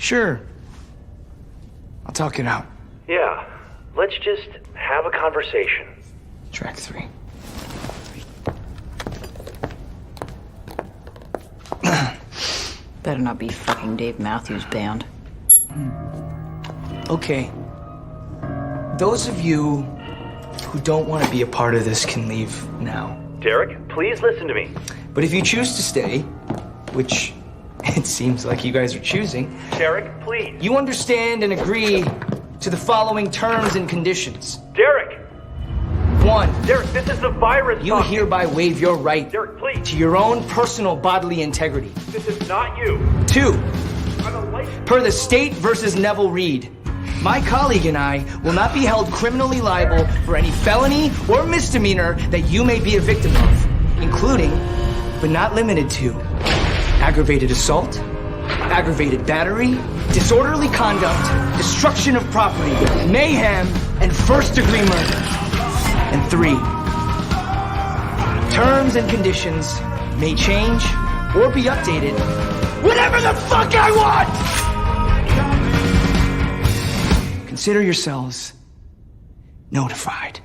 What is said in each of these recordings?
Sure. I'll talk it out. Yeah, let's just have a conversation. Track 3. Better not be fucking Dave Matthews Band. Okay. Those of you who don't want to be a part of this can leave now. Derek, please listen to me. But if you choose to stay, which it seems like you guys are choosing, Derek, please. you understand and agree to the following terms and conditions. Derek! 1. Derek, this is the virus You talking. hereby waive your right Derek, please. to your own personal bodily integrity. This is not you. 2. I'm a licensed... Per the state versus Neville Reed, my colleague and I will not be held criminally liable for any felony or misdemeanor that you may be a victim of, including, but not limited to, aggravated assault, aggravated battery, disorderly conduct, destruction of property, mayhem, and first-degree murder. And 3, terms and conditions may change or be updated whenever the fuck I want! Consider yourselves notified.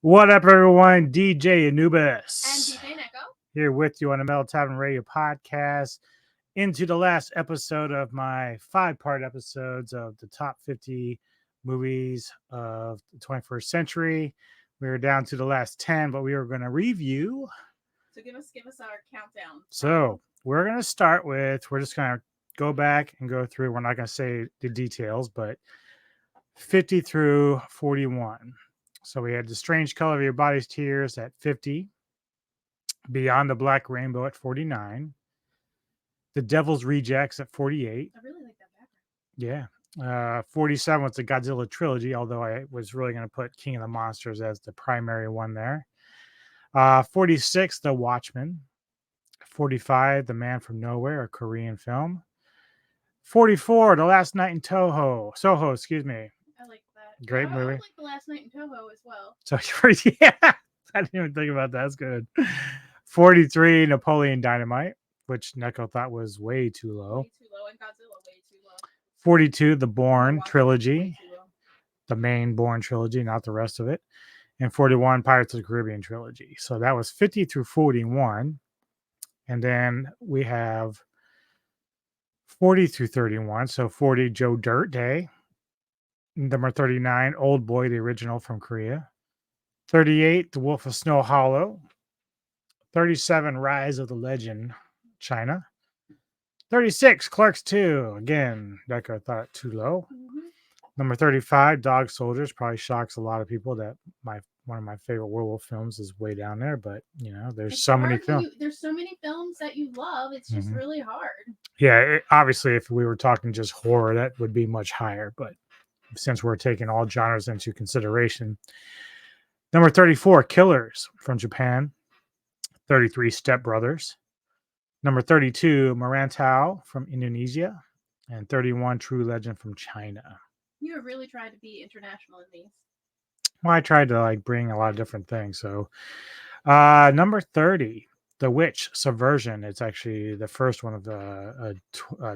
What up, everyone? DJ Anubis. And DJ Neko. Here with you on the Metal Tavern Radio podcast. Into the last episode of my 5-part episodes of the top 50 movies of the 21st century. We're down to the last 10, but we are going to review. So give us our countdown. So we're going to start with, we're just going to go back and go through. We're not going to say the details, but 50 through 41. So we had The Strange Color of Your Body's Tears at 50. Beyond the Black Rainbow at 49. The Devil's Rejects at 48. I really like that background. Yeah. 47 was the Godzilla trilogy, although I was really going to put King of the Monsters as the primary one there. 46, The Watchmen. 45, The Man from Nowhere, a Korean film. 44, The Last Night in Soho, excuse me. I like that. Great movie. I like The Last Night in Toho as well. So, yeah, I didn't even think about that. That's good. 43, Napoleon Dynamite, which Neko thought was way too low. Way too low, and Godzilla way too low. 42, The Bourne Watchmen trilogy, way too low. the main Bourne trilogy, not the rest of it. And 41, Pirates of the Caribbean trilogy. So that was 50 through 41. And then we have 40 through 31. So 40, Joe Dirt Day. Number 39, Old Boy, the original from Korea. 38, The Wolf of Snow Hollow. 37, Rise of the Legend, China. 36, Clerks 2. Again, Decker thought too low. Mm-hmm. Number 35, Dog Soldiers. Probably shocks a lot of people that one of my favorite werewolf films is way down there. But, you know, there's so many films. There's so many films that you love. It's just really hard. Yeah, obviously, if we were talking just horror, that would be much higher. But since we're taking all genres into consideration. Number 34, Killers from Japan. 33, Step Brothers. Number 32, Marantau from Indonesia. And 31, True Legend from China. You have really tried to be international in these. Well, I tried to bring a lot of different things. So number 30, The Witch, Subversion. It's actually the first one of the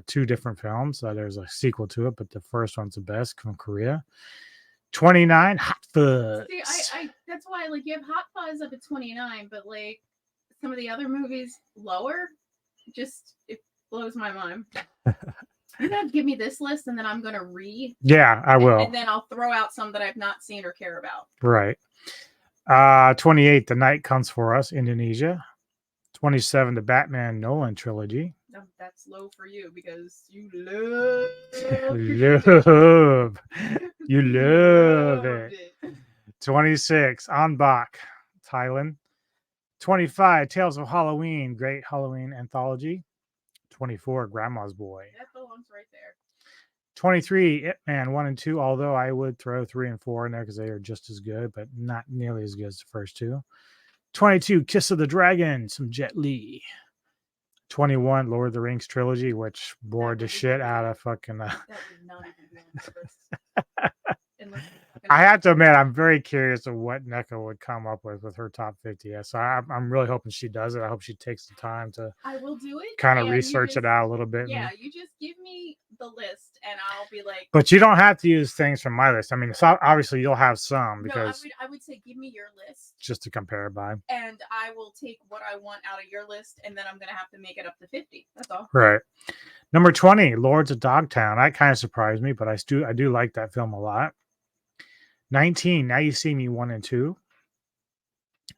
2 different films. There's a sequel to it, but the first one's the best from Korea. 29, Hot Fuzz. See, I that's why you have Hot Fuzz up at 29, but some of the other movies lower, it blows my mind. You gotta give me this list, and then I'm gonna read. Yeah, I will. And then I'll throw out some that I've not seen or care about. Right. 28, The Night Comes For Us, Indonesia. 27, the Batman Nolan trilogy. That's low for you because you love You love it. 26, En Bak, Thailand. 25, Tales of Halloween, Great Halloween Anthology. 24, Grandma's Boy. That belongs right there. 23, Ip Man 1 and 2, although I would throw 3 and 4 in there because they are just as good, but not nearly as good as the first two. 22, Kiss of the Dragon, some Jet Li. 21, Lord of the Rings trilogy, which bored the shit out of fucking. That would not even be on the list. Unless you fucking- I have to admit, I'm very curious of what NECA would come up with her top 50. Yeah, so I'm really hoping she does it. I hope she takes the time to I will do it. kind of and you research it just- out a little bit. Yeah, you just give me the list, and I'll be like. But you don't have to use things from my list. I mean, so obviously you'll have some because No, I would say give me your list, just to compare by. and I will take what I want out of your list, and then I'm gonna have to make it up to 50. That's all. Right. Number 20, Lords of Dogtown. That kind of surprised me, but I do like that film a lot. 19, Now You See Me 1 and 2.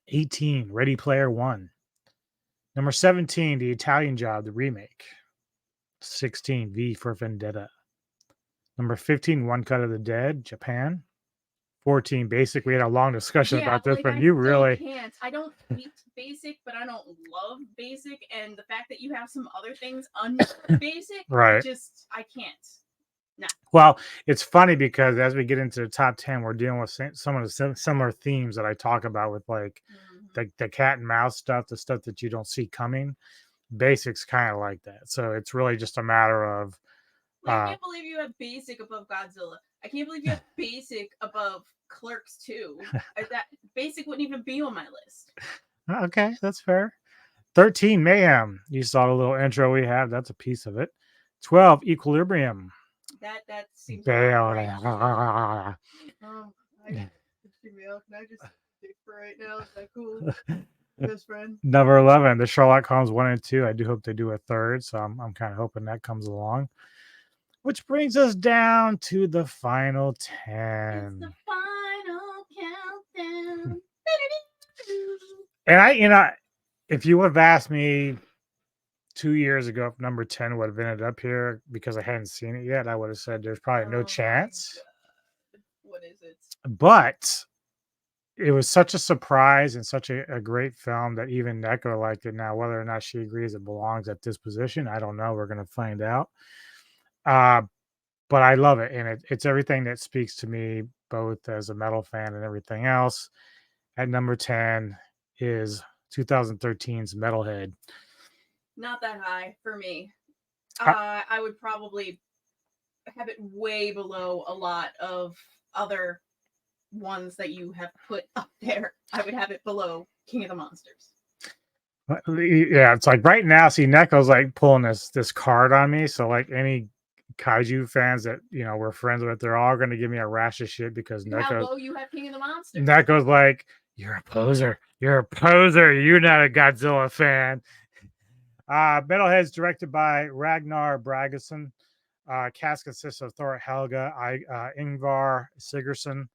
18, Ready Player One. Number 17, The Italian Job, the remake. 16, V for Vendetta. Number 15, One Cut of the Dead, Japan. 14, Basic. We had a long discussion about this, like, but I you still really. can't. I don't hate Basic, but I don't love Basic, and the fact that you have some other things Basic, Right. just I can't. Well, it's funny because as we get into the top 10, we're dealing with some of the similar themes that I talk about with like Mhm. the cat and mouse stuff, the stuff that you don't see coming. Basics kind of like that. So it's really just a matter of Like, I can't believe you have Basic above Godzilla. I can't believe you have Basic above Clerks 2. That Basic wouldn't even be on my list. okay, that's fair. 13, Mayhem. You saw the little intro we have. That's a piece of it. 12, Equilibrium. That seems Bail. right. Mr. Mail, can I just stick for right now? Is that cool? Best friend. Number 11, the Sherlock Holmes 1 and 2. I do hope they do a third, so I'm kind of hoping that comes along. Which brings us down to the final 10. It's the final countdown. And if you would have asked me 2 years ago if number 10 would have ended up here because I hadn't seen it yet, I would have said there's probably Oh no my chance. God. What is it? But it was such a surprise and such a great film that even Neko liked it. Now, whether or not she agrees it belongs at this position, I don't know. We're going to find out. But I love it. And it's everything that speaks to me, both as a metal fan and everything else. At number 10 is 2013's Metalhead. Not that high for me. I- I would probably have it way below a lot of other ones that you have put up there. I would have it below King of the Monsters. Yeah, it's like right now, see, Neko's like pulling this card on me. So like any kaiju fans that we're friends with, they're all going to give me a rash of shit because How low you have King of the Monsters? Neko's like, you're a poser. You're a poser. You're not a Godzilla fan. Metalhead's directed by Ragnar Bragason. Cast consists of Thor Helga, Ingvar Sigurdsson,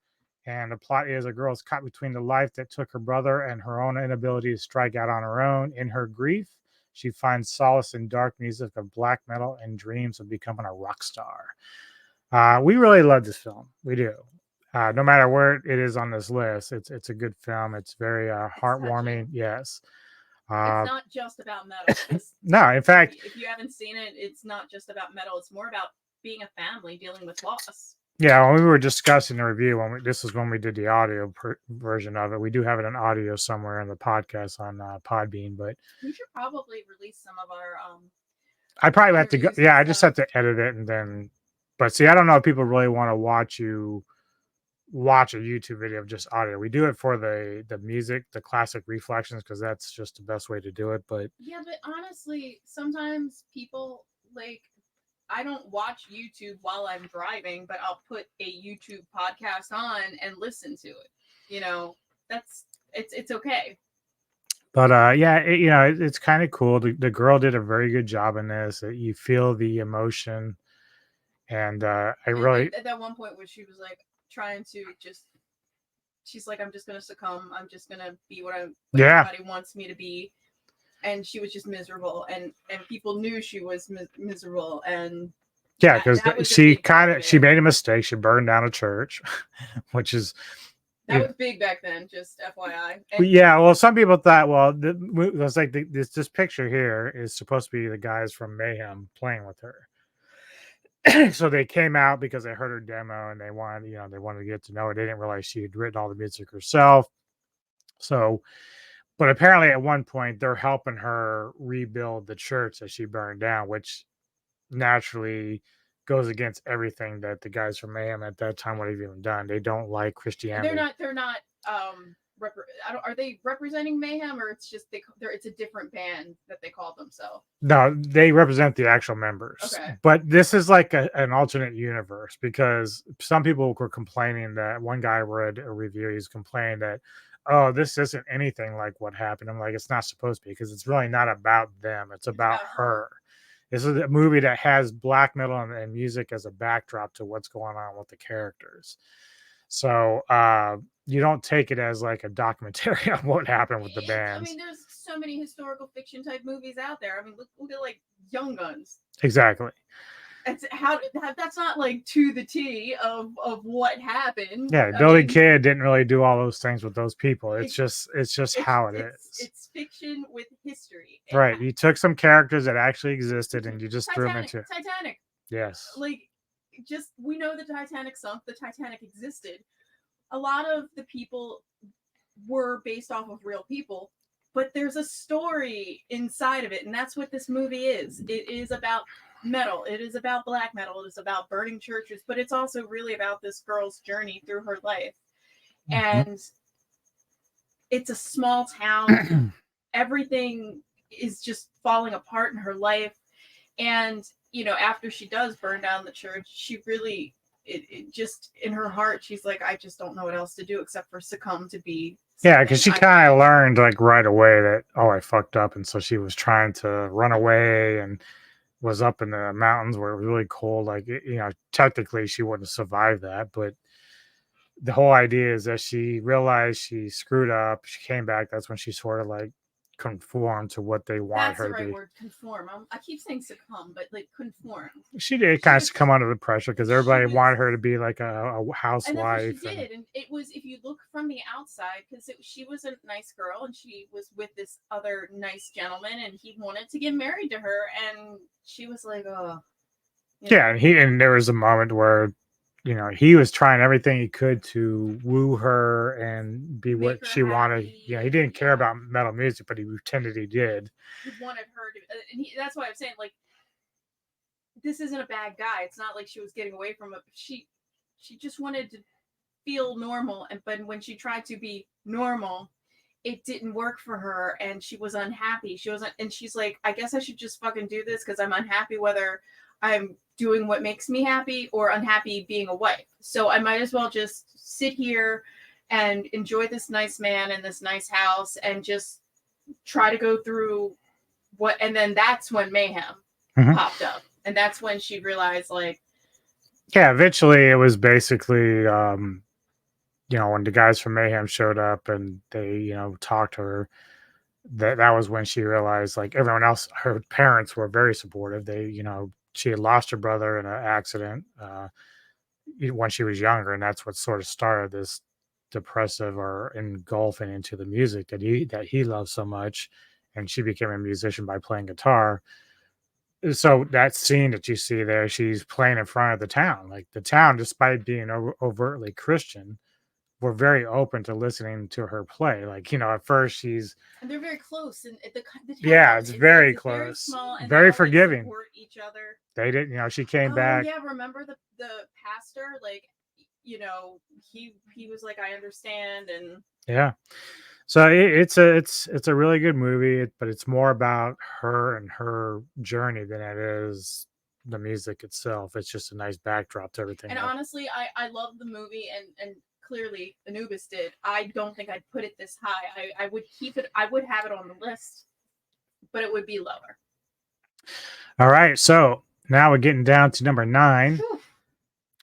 and the plot is a girl is caught between the life that took her brother and her own inability to strike out on her own. In her grief, she finds solace in dark music of black metal and dreams of becoming a rock star. We really love this film. We do. No matter where it is on this list, it's a good film. It's very heartwarming. Yes. It's not just about metal. No, in fact, if you haven't seen it, it's not just about metal. It's more about being a family dealing with loss. yeah, when we were discussing the review, this is when we did the audio version of it. We do have it in audio somewhere in the podcast on Podbean, but We should probably release some of our I probably have to go. interviews and Yeah, I just stuff. have to edit it and then. But see, I don't know if people really want to watch a YouTube video of just audio. We do it for the music, the classic reflections, because that's just the best way to do it. But Yeah, but honestly, sometimes people like I don't watch YouTube while I'm driving, but I'll put a YouTube podcast on and listen to it. That's it's okay. yeah, it's kind of cool. The girl did a very good job in this. You feel the emotion, and I And really at that one point where she was like trying to she's like, I'm just gonna succumb. I'm just gonna be what Yeah. everybody wants me to be. And she was just miserable, and people knew she was miserable, and yeah, that because was a she big part of she it. made a mistake. She burned down a church, which is that was big back then. Just FYI. And yeah. Well, some people thought, well, it was like this picture here is supposed to be the guys from Mayhem playing with her. So they came out because they heard her demo and they wanted, they wanted to get to know her. They didn't realize she had written all the music herself. So, but apparently at one point they're helping her rebuild the church that she burned down, which naturally goes against everything that the guys from Mayhem at that time would have even done. They don't like Christianity. They're not are they representing Mayhem, or it's just it's a different band that they call themselves? No, they represent the actual members. Okay. But this is like an alternate universe, because some people were complaining that one guy read a review. He's complaining that, oh, this isn't anything like what happened. I'm like, it's not supposed to be, because it's really not about them. It's about her. This is a movie that has black metal and music as a backdrop to what's going on with the characters. So you don't take it as like a documentary on what happened with the bands. I mean, there's so many historical fiction type movies out there. I mean, look at like Young Guns. Exactly. It's that's not like to the T of what happened. Yeah, Billy Kid didn't really do all those things with those people. It's just how it is. It's fiction with history. Right. You took some characters that actually existed and you just threw them into Titanic. Yes. Like, just, we know the Titanic sunk. The Titanic existed. A lot of the people were based off of real people, but there's a story inside of it, and that's what this movie is. It is about metal. It is about black metal. It is about burning churches, but it's also really about this girl's journey through her life. And it's a small town. Everything is just falling apart in her life. And, after she does burn down the church, she really, it just, in her heart, she's like, I just don't know what else to do except for succumb to be. Yeah, because she kind of learned like right away that, oh, I fucked up. And so she was trying to run away and was up in the mountains where it was really cold. Like, technically she wouldn't survive that, but the whole idea is that she realized she screwed up. She came back. That's when she sort of like conformed to what they wanted her to be. That's the right word, conform. I keep saying succumb, but like conform. She did kind of come under the pressure because everybody wanted her to be like a housewife. And that's what she did. And it was, if you look from the outside, because she was a nice girl and she was with this other nice gentleman and he wanted to get married to her, and she was like, oh. Yeah, and there was a moment where he was trying everything he could to woo her and be what she wanted. Yeah, he didn't care about metal music, but he pretended he did. He wanted her to, and that's why I'm saying, like, this isn't a bad guy. It's not like she was getting away from it. She just wanted to feel normal, but when she tried to be normal, it didn't work for her, and she was unhappy. And she's like, I guess I should just fucking do this because I'm unhappy whether I'm doing what makes me happy or unhappy being a wife. So I might as well just sit here and enjoy this nice man in this nice house and just try to go through and then that's when Mayhem popped up. And that's when she realized, like, yeah, eventually it was basically, when the guys from Mayhem showed up and they, talked to her, that was when she realized, like, everyone else, her parents were very supportive. They, she had lost her brother in an accident when she was younger, and that's what sort of started this depressive or engulfing into the music that he loved so much, and she became a musician by playing guitar. So that scene that you see there, she's playing in front of the town. Like, the town, despite being overtly Christian, were very open to listening to her play. Like, at first and they're very close, and the yeah, it's very close, very small, and very forgiving. Support each other. They didn't, she came back. Yeah, remember the pastor? Like, he was like, I understand, and yeah. So it's a really good movie, but it's more about her and her journey than it is the music itself. It's just a nice backdrop to everything. And honestly, I love the movie, and clearly Anubis did. I don't think I'd put it this high. I would keep it. I would have it on the list, but it would be lower. All right, so now we're getting down to number 9. Whew.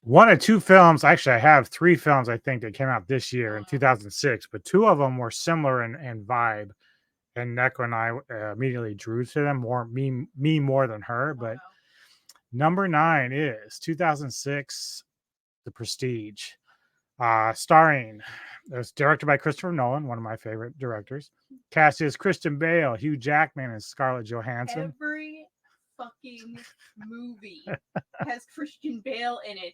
One of 2 films. Actually, I have 3 films I think that came out this year in 2006, but 2 of them were similar in vibe, and Neko and I immediately drew to them me more than her. But number 9 is 2006, The Prestige. Starring, it was directed by Christopher Nolan, one of my favorite directors. Cast is Christian Bale, Hugh Jackman, and Scarlett Johansson. Every fucking movie has Christian Bale in it.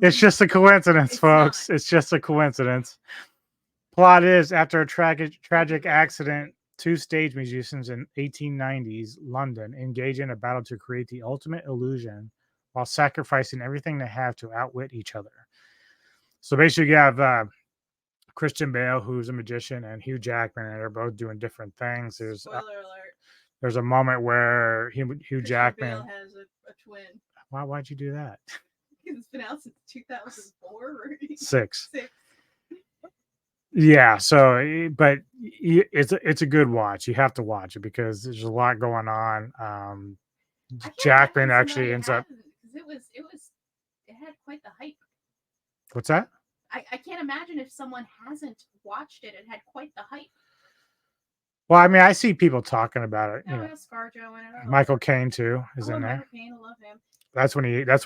It's just a coincidence, It's folks. not. It's just a coincidence. Plot is after a tragic accident, two stage musicians in 1890s London engage in a battle to create the ultimate illusion while sacrificing everything they have to outwit each other. So basically, you have Christian Bale, who's a magician, and Hugh Jackman, and they're both doing different things. Spoiler alert. There's a moment where Hugh Christian Jackman. Bale has a twin. Why'd you do that? Because it's been out since 2004 or 6. 6. Yeah. So, but it's a good watch. You have to watch it because there's a lot going on. I can't Jackman imagine actually somebody ends up. hasn't, 'cause it had quite the hype. What's that? I can't imagine if someone hasn't watched it. It had quite the hype. Well, I mean, I see people talking about it. Oh, it has ScarJo in it. I love Michael it. Caine too is I love in there. Michael Caine. I love him. That's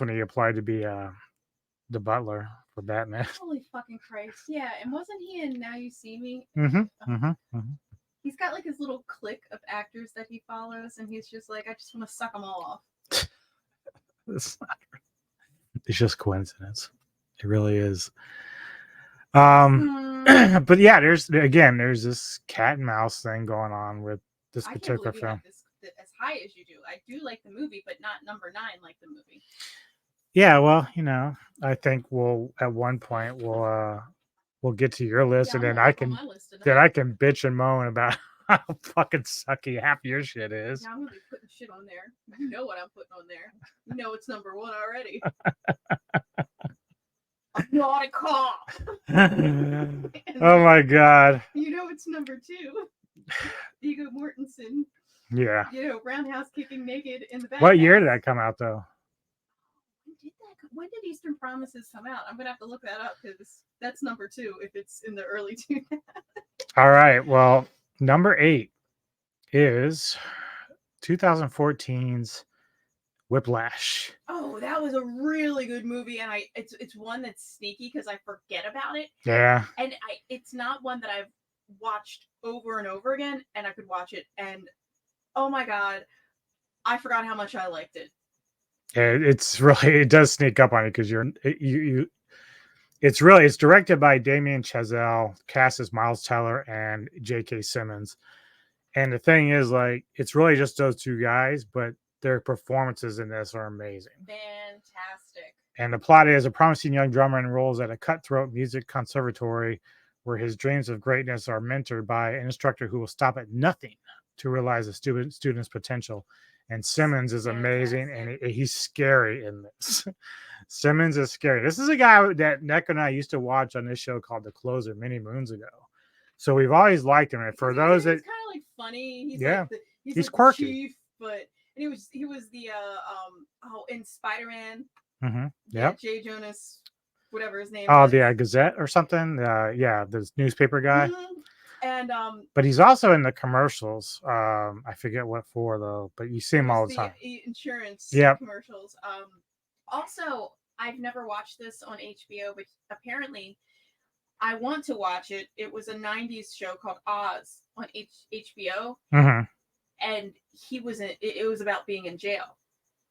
when he applied to be the butler for Batman. Holy fucking Christ. Yeah, and wasn't he in Now You See Me? He's got like his little clique of actors that he follows, and he's just like, I just want to suck them all off. It's just coincidence. It really is. But yeah, there's this cat and mouse thing going on with this I can't particular believe you film. have this as high as you do. I do like the movie, but not number 9 like the movie. Yeah, well, I think at one point we'll get to your list, Yeah, and I'm then gonna I work on can my list tonight. then I can bitch and moan about how fucking sucky half your shit is. Now I'm gonna be putting shit on there. You know what I'm putting on there. You know it's number 1 already. I'm not a cop. Oh my god. You know it's number 2. Viggo Mortensen, Yeah. roundhouse kicking naked in the back. What year did that come out though? When did Eastern Promises come out? I'm gonna have to look that up because that's number 2 if it's in the early 2000s. All right. Well, number 8 is 2014's Whiplash. Oh, that was a really good movie, and it's one that's sneaky because I forget about it. Yeah. And it's not one that I've watched over and over again, and I could watch it, and oh my god, I forgot how much I liked it. It does sneak up on you because it's directed by Damien Chazelle, cast as Miles Teller and J.K. Simmons. And the thing is, like, it's really just those two guys, but their performances in this are amazing. Fantastic. And the plot is a promising young drummer enrolls at a cutthroat music conservatory where his dreams of greatness are mentored by an instructor who will stop at nothing to realize a student's potential. And Simmons is amazing, and he's scary in this. Simmons is scary. This is a guy that Nick and I used to watch on this show called The Closer many moons ago. So we've always liked him. And for those that, he's kind of like funny. He's yeah, like he's like quirky. The chief, but he was the in Spider-Man. Yeah, Jay Jonas, whatever his name. Oh, was. the Gazette or something. Yeah, this newspaper guy. And but he's also in the commercials. I forget what for though, but you see him all the time. Insurance commercials. Also, I've never watched this on HBO, but apparently I want to watch it. It was a 90s show called Oz on HBO. And he was it was about being in jail.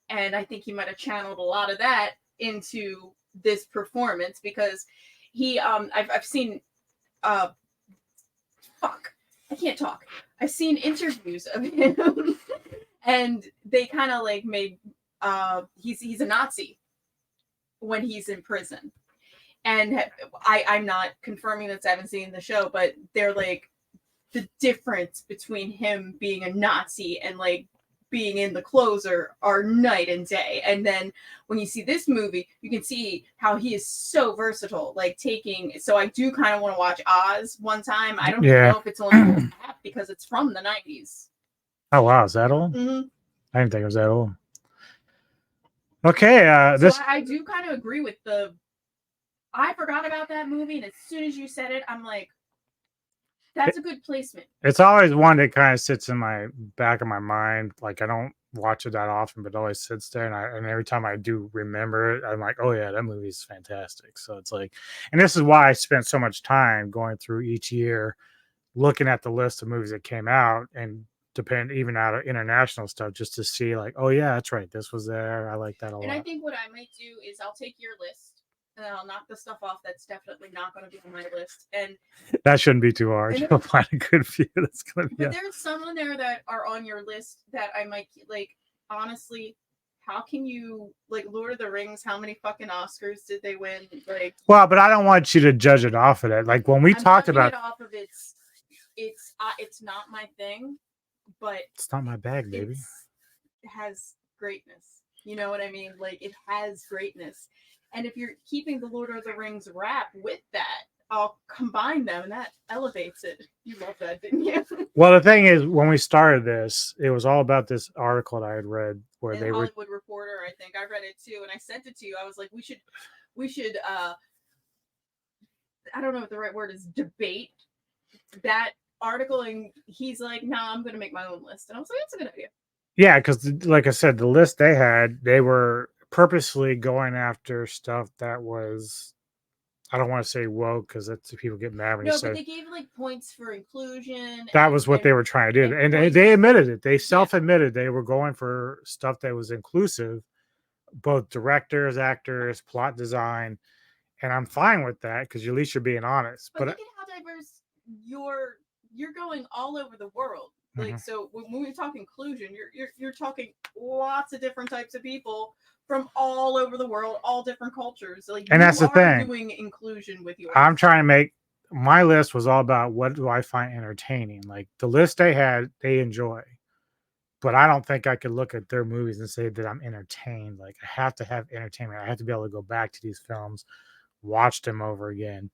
And I think he might have channeled a lot of that into this performance because he I've seen I can't talk. I've seen interviews of him and they kind of like made he's a Nazi when he's in prison. And I'm not confirming this, I haven't seen the show, but they're like the difference between him being a Nazi and like being in The Closer are night and day. And then when you see this movie, you can see how he is so versatile, like so I do kind of want to watch Oz one time. I don't know if it's on the app because it's from the 90s. Oh wow, is that old? I didn't think it was that old. Okay, I do kind of agree with I forgot about that movie, and as soon as you said it, I'm like, that's a good placement. It's always one that kind of sits in my back of my mind. Like I don't watch it that often, but it always sits there. And every time I do remember it, I'm like, oh yeah, that movie's fantastic. So it's like, and this is why I spent so much time going through each year, looking at the list of movies that came out and depend even out of international stuff just to see like, oh yeah, that's right, this was there. I like that a And I lot. think what I might do is I'll take your list and then I'll knock the stuff off that's definitely not going to be on my list. And That shouldn't be too hard. And You'll find a good few that's gonna be. but there's some on there that are on your list that I might like. Honestly, how can you like Lord of the Rings? How many fucking Oscars did they win? Like, Well, but I don't want you to judge it off of that. Like when we I'm talked judging about, it off of it's not my thing, but it's not my bag, baby. it has greatness. You know what I mean? Like it has greatness. And if you're keeping the Lord of the Rings rap with that, I'll combine them and that elevates it. You love that, didn't you? Well, the thing is, when we started this, it was all about this article that I had read where In they were. Hollywood Reporter, I think I read it too, and I sent it to you. I was like, we should I don't know what the right word is, debate that article. And he's like, nah, I'm gonna make my own list. And I was like, that's a good idea. Yeah, because like I said, the list they had, they were purposely going after stuff that was, I don't want to say woke because that's people get mad when you No, say but they gave like points for inclusion. that was what they were trying to do. And points. they admitted it. They self-admitted they were going for stuff that was inclusive, both directors, actors, plot design. And I'm fine with that because at least you're being honest. But look at how diverse you're going all over the world. Like, so when we talk inclusion, you're talking lots of different types of people from all over the world, all different cultures. Like, and that's the thing. Doing inclusion with yours. I'm trying to make my list was all about what do I find entertaining. Like the list they had, they enjoy, but I don't think I could look at their movies and say that I'm entertained. Like I have to have entertainment. I have to be able to go back to these films, watch them over again.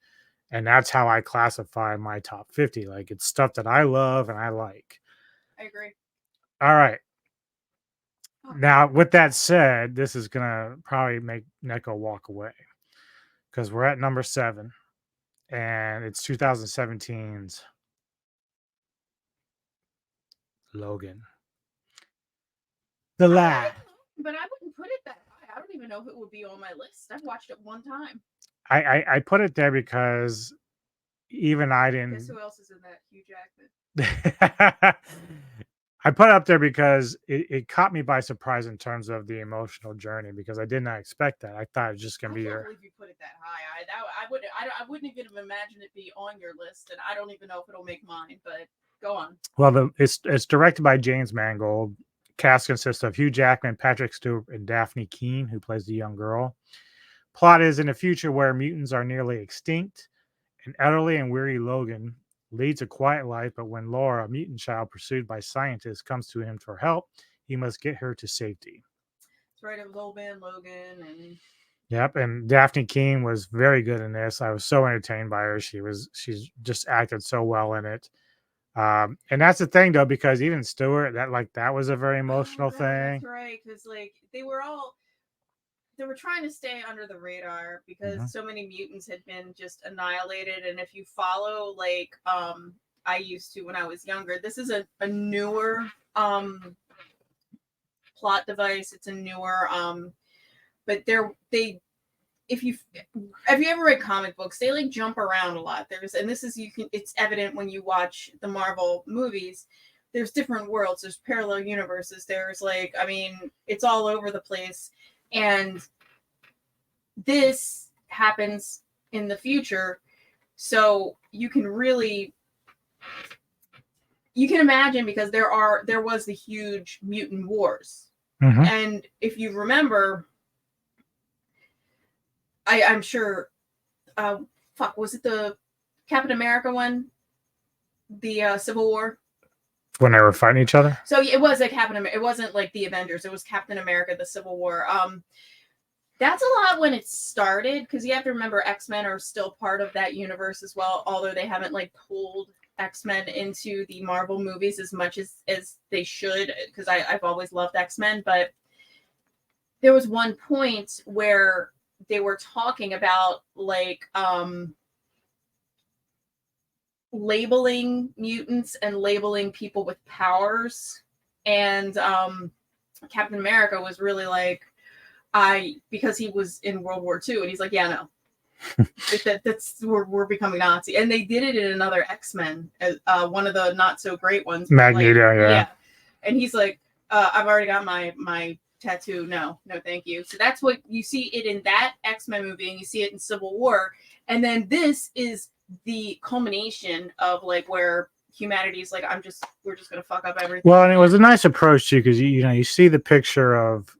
And that's how I classify my top 50. Like it's stuff that I love and I like. I agree. All right. Now, with that said, this is going to probably make Neko walk away because we're at number 7 and it's 2017's Logan. The Lad. But I wouldn't put it that high. I don't even know if it would be on my list. I've watched it one time. I put it there because even I didn't. Guess who else is in that? Hugh Jackman. I put it up there because it caught me by surprise in terms of the emotional journey because I did not expect that. I thought it was just going to be I can't your. believe you put it that high. I wouldn't even have imagined it be on your list, and I don't even know if it'll make mine. But go on. Well, it's directed by James Mangold. Cast consists of Hugh Jackman, Patrick Stewart, and Daphne Keane, who plays the young girl. Plot is in a future where mutants are nearly extinct. An elderly and weary Logan leads a quiet life, but when Laura, a mutant child pursued by scientists, comes to him for help, he must get her to safety. That's right. It was Old Man Logan, and yep. And Daphne Keane was very good in this. I was so entertained by her. She's just acted so well in it. And that's the thing, though, because even Stewart, that was a very emotional thing. That's right, because like they were trying to stay under the radar because so many mutants had been just annihilated. And if you follow, like, I used to when I was younger, this is a newer plot device. It's a newer, but if you ever read comic books, they like jump around a lot. It's evident when you watch the Marvel movies. There's different worlds. There's parallel universes. There's like, I mean, it's all over the place. And this happens in the future. So you can imagine because there was the huge mutant wars. And if you remember, I'm sure, was it the Captain America one? The Civil War? When they were fighting each other? So it was like Captain America. It wasn't like the Avengers. It was Captain America, the Civil War. That's a lot when it started, because you have to remember X-Men are still part of that universe as well, although they haven't like pulled X-Men into the Marvel movies as much as they should, because I've always loved X-Men. But there was one point where they were talking about like labeling mutants and labeling people with powers, and Captain America was really like, because he was in World War II, and he's like, yeah, no, That's we're becoming Nazi, and they did it in another X-Men, one of the not so great ones. but, Magneto, yeah. And he's like, I've already got my tattoo. No, thank you. So that's what you see it in that X-Men movie, and you see it in Civil War, and then this is the culmination of like where humanity's like, we're just gonna fuck up everything. Well, and it was a nice approach too, because you see the picture of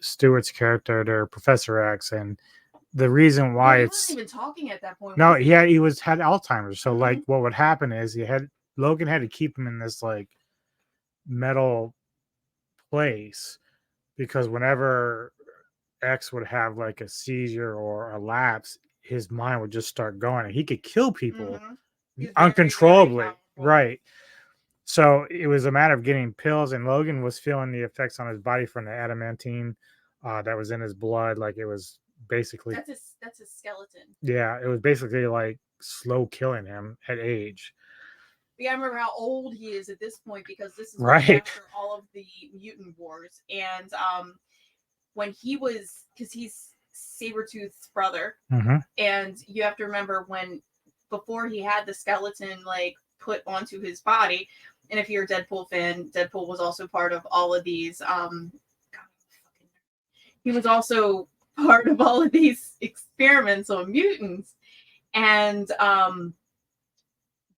Stewart's character, there, Professor X, and the reason why he it's wasn't even talking at that point. no, was he? he had Alzheimer's. So like, Mhm. what would happen is Logan had to keep him in this like metal place, because whenever X would have like a seizure or a lapse, his mind would just start going, and he could kill people Mhm. He's very, uncontrollably. very powerful. Right. So it was a matter of getting pills, and Logan was feeling the effects on his body from the adamantine that was in his blood. Like it was basically, That's a skeleton. yeah, it was basically like slow killing him at age. Yeah, I remember how old he is at this point, because this is Right. after all of the mutant wars, and when he was, because he's Sabretooth's brother, Hmm. and you have to remember before he had the skeleton like put onto his body, and if you're a Deadpool fan, Deadpool was also part of all of these. He was also part of all of these experiments on mutants, and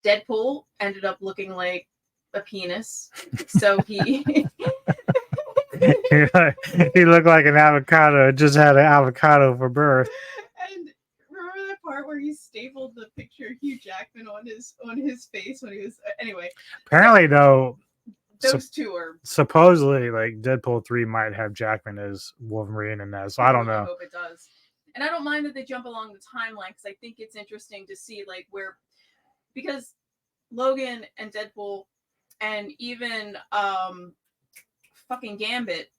Deadpool ended up looking like a penis, so he He looked like an avocado. Just had an avocado for birth. And remember that part where he stapled the picture of Hugh Jackman on his face when he was anyway. Apparently, though, Those two are. supposedly like Deadpool 3 might have Jackman as Wolverine in that. So I don't I know. hope it does. And I don't mind that they jump along the timeline, because I think it's interesting to see like because Logan and Deadpool and even fucking Gambit,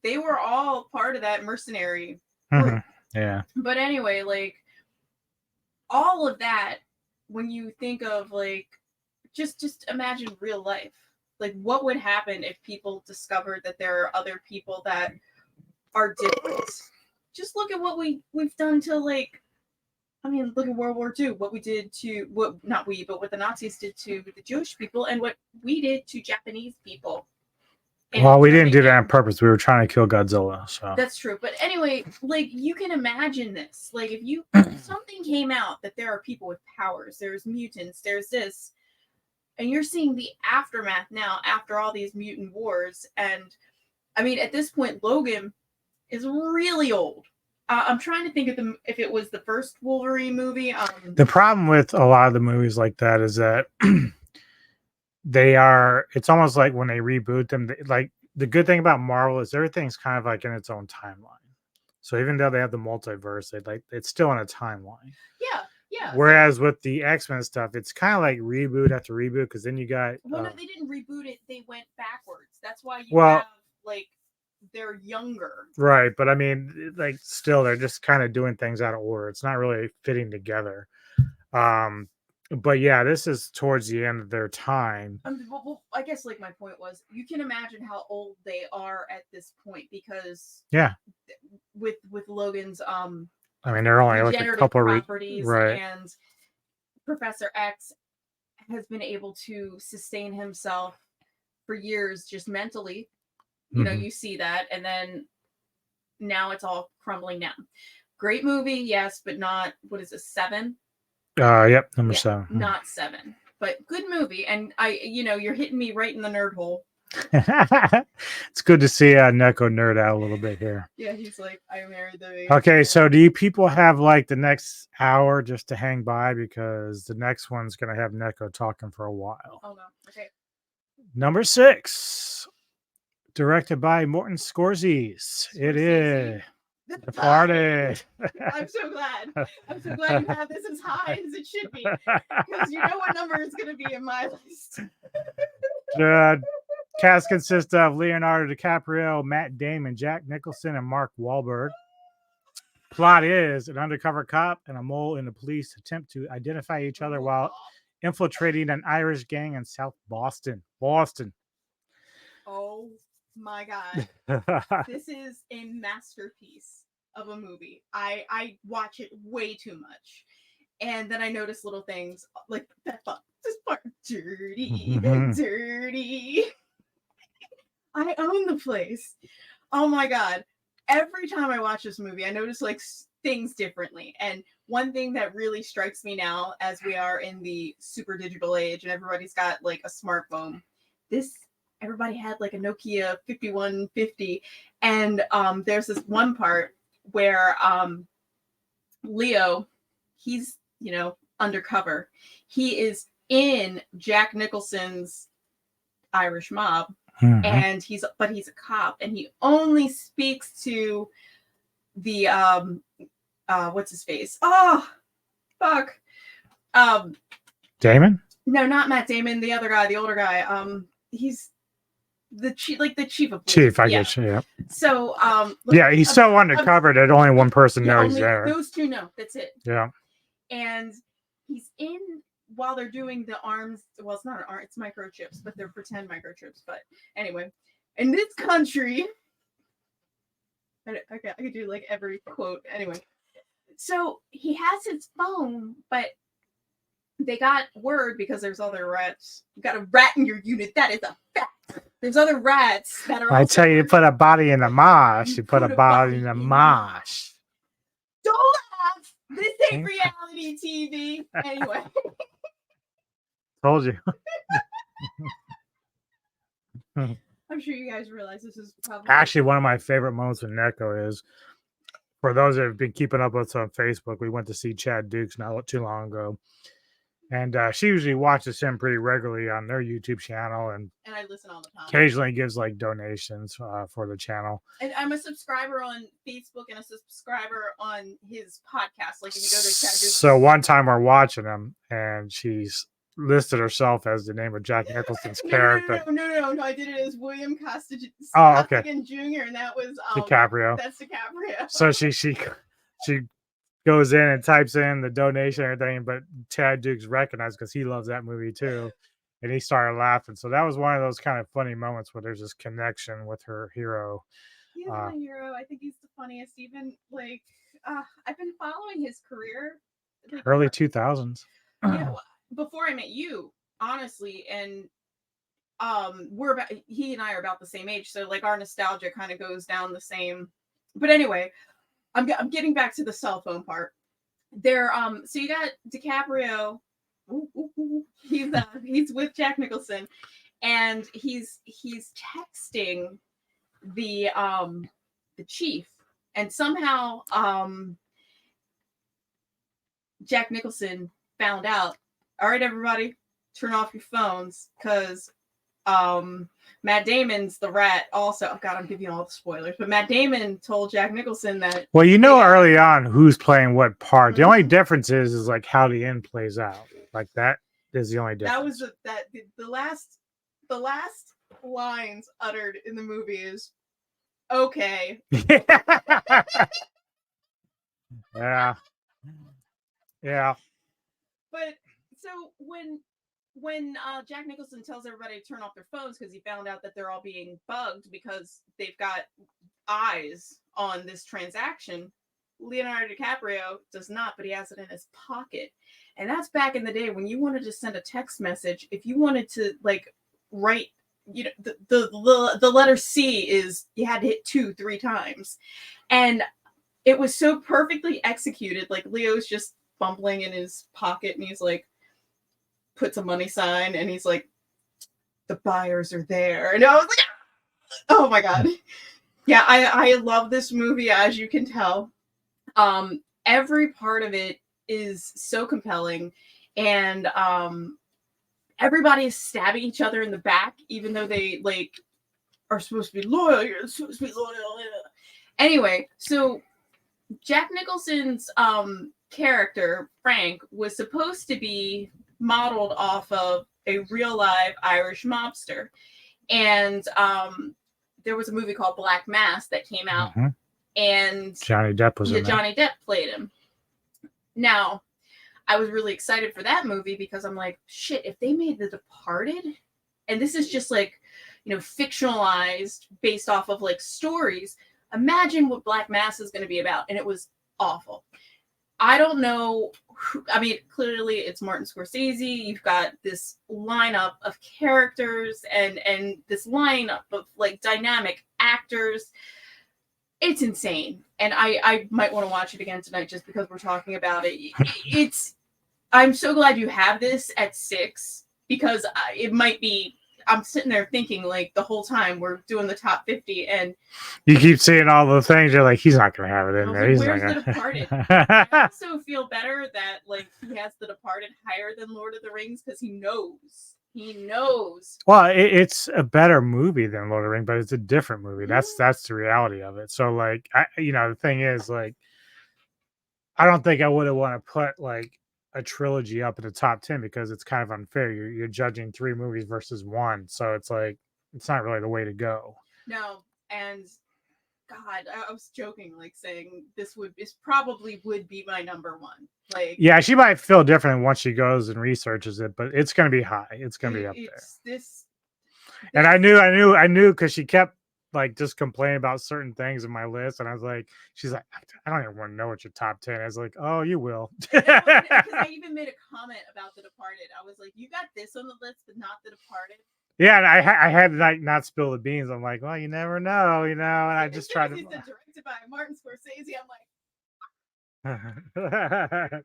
they were all part of that mercenary group. Mhm. Yeah. But anyway, like all of that, when you think of like just imagine real life. Like what would happen if people discovered that there are other people that are different? Just look at what we've done to like, I mean, look at World War II, what we did to what the Nazis did to the Jewish people, and what we did to Japanese people. And Well, we didn't do that German- on purpose. We were trying to kill Godzilla. So That's true. But anyway, like you can imagine this. Like if something came out that there are people with powers, there's mutants, there's this, and you're seeing the aftermath now after all these mutant wars. And I mean, at this point, Logan is really old. I'm trying to think of if it was the first Wolverine movie. the problem with a lot of the movies like that is that it's almost like when they reboot them, like the good thing about Marvel is everything's kind of like in its own timeline. So even though they have the multiverse, it's still in a timeline. Yeah. Whereas with the X-Men stuff, it's kind of like reboot after reboot, because then you got Well, no, they didn't reboot it. They went backwards. That's why you Well- have like they're younger. right, but I mean, like still they're just kind of doing things out of order. It's not really fitting together. But yeah, this is towards the end of their time. Well, I guess like my point was, you can imagine how old they are at this point, because Yeah. with Logan's I mean, they're only like a regenerative couple properties, right. and Professor X has been able to sustain himself for years just mentally. You know, Mhm. you see that, and then now it's all crumbling down. Great movie, yes, but not, what is it, 7? Yep, number Yeah, 7. Not 7, but good movie. And you're hitting me right in the nerd hole. It's good to see Neko nerd out a little bit here. Yeah, he's like, I married the. Okay, so do you people have like the next hour just to hang by, because the next one's gonna have Neko talking for a while. Oh no. Okay. Number 6, directed by Morton Scorsese. It is The Party. I'm so glad. I'm so glad you have this as high as it should be, because you know what number is going to be in my list. The cast consists of Leonardo DiCaprio, Matt Damon, Jack Nicholson, and Mark Wahlberg. Plot is an undercover cop and a mole in the police attempt to identify each other while infiltrating an Irish gang in South Boston. Oh my god. This is a masterpiece. of a movie. I watch it way too much. And then I notice little things like this part dirty, dirty. I own the place. Oh my god. Every time I watch this movie, I notice like things differently. And one thing that really strikes me now, as we are in the super digital age and everybody's got like a smartphone, everybody had like a Nokia 5150. And there's this one part where Leo, he's, undercover. He is in Jack Nicholson's Irish mob. And he's a cop, and he only speaks to the what's his face? Oh, fuck. Damon? No, not Matt Damon. The other guy, the older guy. He's the chief, like the chief of police. Chief, I get you. Yeah. So, yeah, he's so undercover that only one person knows he's there. Those two know. That's it. Yeah. And he's in while they're doing the arms. Well, it's not an arm, it's microchips, but they're pretend microchips. But anyway, in this country, okay, I could do like every quote. Anyway, so he has his phone, but they got word because there's other rats. You got a rat in your unit. That is a fact. There's other rats that are. I tell you, put a body in the mosh. You put a body in the mosh. Don't laugh. This ain't reality TV. Anyway. Told you. I'm sure you guys realize this is probably Actually one of my favorite moments with Neko is, for those that have been keeping up with us on Facebook, we went to see Chad Dukes not too long ago. And she usually watches him pretty regularly on their YouTube channel, and I listen all the time. Occasionally gives like donations for the channel. And I'm a subscriber on Facebook and a subscriber on his podcast. Like if you go to Chad Dukes. So one time we're watching him, and she's listed herself as the name of Jack Nicholson's character. No. I did it as William Costigan Jr. and that was DiCaprio. That's DiCaprio. So she goes in and types in the donation and everything, but Chad Dukes recognized because he loves that movie too, and he started laughing. So that was one of those kind of funny moments where there's this connection with her hero. He's my hero. I think he's the funniest. Even like I've been following his career, like, early 2000s. Yeah, before I met you, honestly, and he and I are about the same age, so like our nostalgia kind of goes down the same. But anyway, I'm getting back to the cell phone part. There, so you got DiCaprio. He's with Jack Nicholson, and he's texting the chief, and somehow Jack Nicholson found out. All right, everybody, turn off your phones because Matt Damon's the rat also. Oh God, I'm giving you all the spoilers, but Matt Damon told Jack Nicholson that. Well, early on who's playing what part. The only difference is like how the end plays out. Like that is the only difference. That was the last lines uttered in the movie is okay. Yeah. But so when Jack Nicholson tells everybody to turn off their phones because he found out that they're all being bugged because they've got eyes on this transaction, Leonardo DiCaprio does not, but he has it in his pocket. And that's back in the day when you wanted to send a text message. If you wanted to like write, the letter C is you had to hit 2-3 times, and it was so perfectly executed. Like Leo's just fumbling in his pocket, and he's like, puts a money sign, and he's like, the buyers are there. And I was like, oh my God. Yeah, I love this movie, as you can tell. Every part of it is so compelling, and everybody is stabbing each other in the back, even though they like are supposed to be loyal. You're supposed to be loyal. Anyway, so Jack Nicholson's character, Frank, was supposed to be modeled off of a real live Irish mobster. And there was a movie called Black Mass that came out, and Johnny Depp was in it. Johnny Depp played him. Now, I was really excited for that movie because I'm like, shit, if they made The Departed, and this is just like, fictionalized based off of like stories, imagine what Black Mass is going to be about. And it was awful. I don't know. I mean, clearly it's Martin Scorsese. You've got this lineup of characters and this lineup of like dynamic actors. It's insane. And I might want to watch it again tonight just because we're talking about it. I'm so glad you have this at 6 because it might be. I'm sitting there thinking like the whole time we're doing the top 50 and you keep seeing all the things. You're like, he's not going to have it in there. Like, He's where's not The gonna... Departed? I also feel better that like he has The Departed higher than Lord of the Rings because he knows. Well, it's a better movie than Lord of the Rings, but it's a different movie. That's the reality of it. So like, the thing is like, I don't think I would have want to put like a trilogy up in the top 10 because it's kind of unfair. You're judging 3 movies versus 1, so it's like it's not really the way to go. No, and God, I was joking, like saying this probably would be my number 1. Like, yeah, she might feel different once she goes and researches it, but it's going to be high. It's going to be up there. This, and I knew because she kept like just complaining about certain things in my list, and I was like, she's like, I don't even want to know what your top 10 is. I was like, oh, you will. Because I even made a comment about The Departed. I was like, you got this on the list, but not The Departed. Yeah, and I had to like not spill the beans. I'm like, well, you never know, and I just tried to. Directed by Martin Scorsese. I'm like,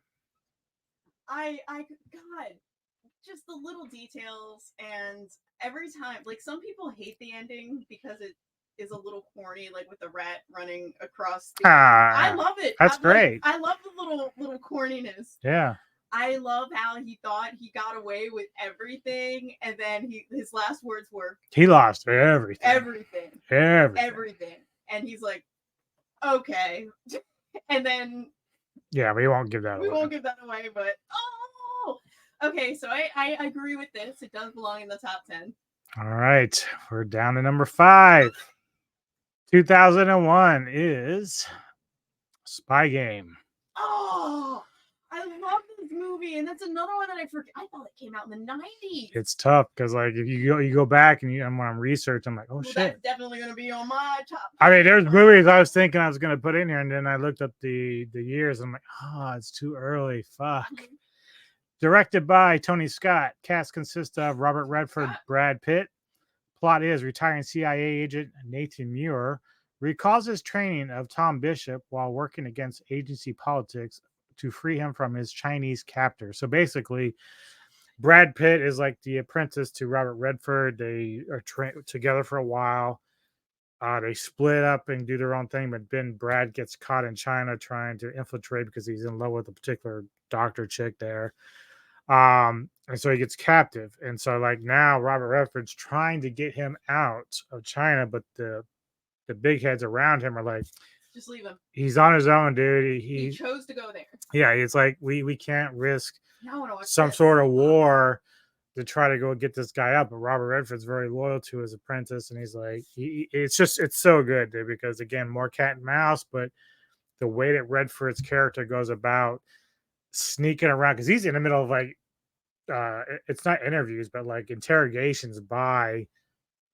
God, just the little details, and every time, like some people hate the ending because it is a little corny, like with the rat running across. I love it. That's great. I love the little corniness. Yeah. I love how he thought he got away with everything, and then his last words were, he lost everything. Everything. And he's like, okay. And then yeah, we won't give that away. We won't give that away, but okay, so I agree with this. It does belong in the top 10. All right, we're down to number 5. 2001 is Spy Game. Oh, I love this movie, and that's another one that I forget. I thought it came out in the 90s. It's tough because, like, if you go back and when I'm researching, I'm like, oh shit, that's definitely gonna be on my top. I mean, there's movies I was thinking I was gonna put in here, and then I looked up the years. And I'm like, it's too early. Fuck. Mm-hmm. Directed by Tony Scott. Cast consists of Robert Redford, Brad Pitt. Plot is retiring CIA agent Nathan Muir recalls his training of Tom Bishop while working against agency politics to free him from his Chinese captor. So basically, Brad Pitt is like the apprentice to Robert Redford. They are together for a while. They split up and do their own thing, but then Brad gets caught in China trying to infiltrate because he's in love with a particular doctor chick there. And so he gets captive. And so like now Robert Redford's trying to get him out of China, but the big heads around him are like, just leave him. He's on his own, dude. He chose to go there. Yeah, it's like we can't risk some sort of war to try to go get this guy up. But Robert Redford's very loyal to his apprentice, and he's like, it's so good, dude, because again, more cat and mouse, but the way that Redford's character goes about sneaking around, because he's in the middle of like it's not interviews, but like interrogations by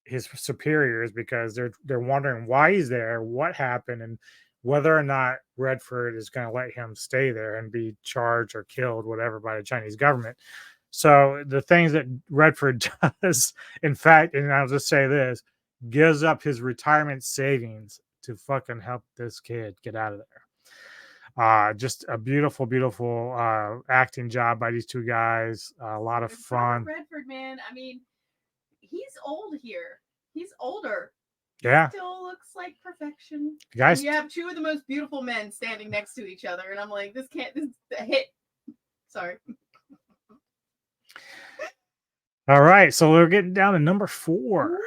his superiors, because they're wondering why he's there, what happened, and whether or not Redford is going to let him stay there and be charged or killed, whatever, by the Chinese government. So the things that Redford does, in fact, and I'll just say this, gives up his retirement savings to fucking help this kid get out of there. Just a beautiful, beautiful acting job by these two guys. A lot of fun. Redford, man, I mean, he's old here. He's older. Yeah. He still looks like perfection. Guys, you have two of the most beautiful men standing next to each other, and I'm like, this is a hit. Sorry. All right, so we're getting down to number 4.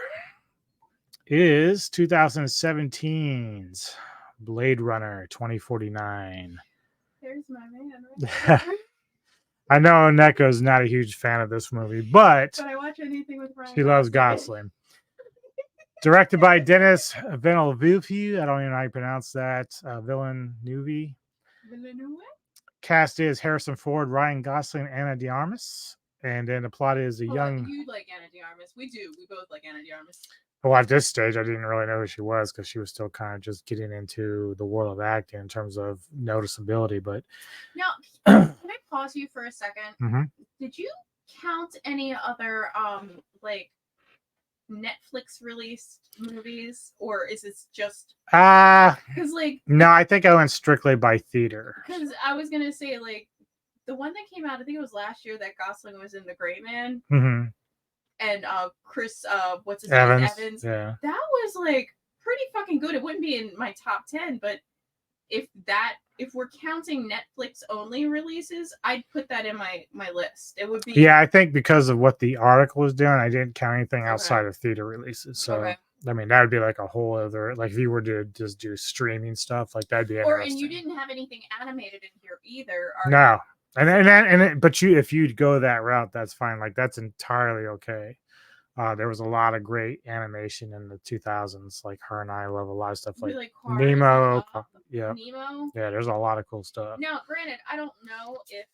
Is 2017's Blade Runner 2049. There's my man right there. I know Neko's not a huge fan of this movie, but I watch anything with Ryan. She loves Gosling. Directed by Denis Villeneuve. I don't even know how you pronounce that. Villeneuve. Cast is Harrison Ford, Ryan Gosling, Ana de Armas. And then the plot is a young... You like Ana de Armas. We do. We both like Ana de Armas. Well, at this stage, I didn't really know who she was because she was still kind of just getting into the world of acting in terms of noticeability. But Now, can I pause you for a second? Mhm. Did you count any other like Netflix released movies, or is this just because like no, I think I went strictly by theater. because I was gonna say like the one that came out, I think it was last year that Gosling was in The Gray Man hmm and Chris what's his Evans, name? Evans. yeah. That was like pretty fucking good. It wouldn't be in my top 10, but if we're counting Netflix only releases, I'd put that in my list. It would be Yeah, I think because of what the article was doing, I didn't count anything Okay. outside of theater releases. So, Okay. I mean, that would be like a whole other, like if you were to just do streaming stuff, like that'd be or interesting. and you didn't have anything animated in here either. No, but if you'd go that route, that's fine. Like that's entirely okay. There was a lot of great animation in the 2000s. Like her and I love a lot of stuff You like Cars and Nemo. Up, Yeah, Nemo. yeah. There's a lot of cool stuff. Now, granted, I don't know if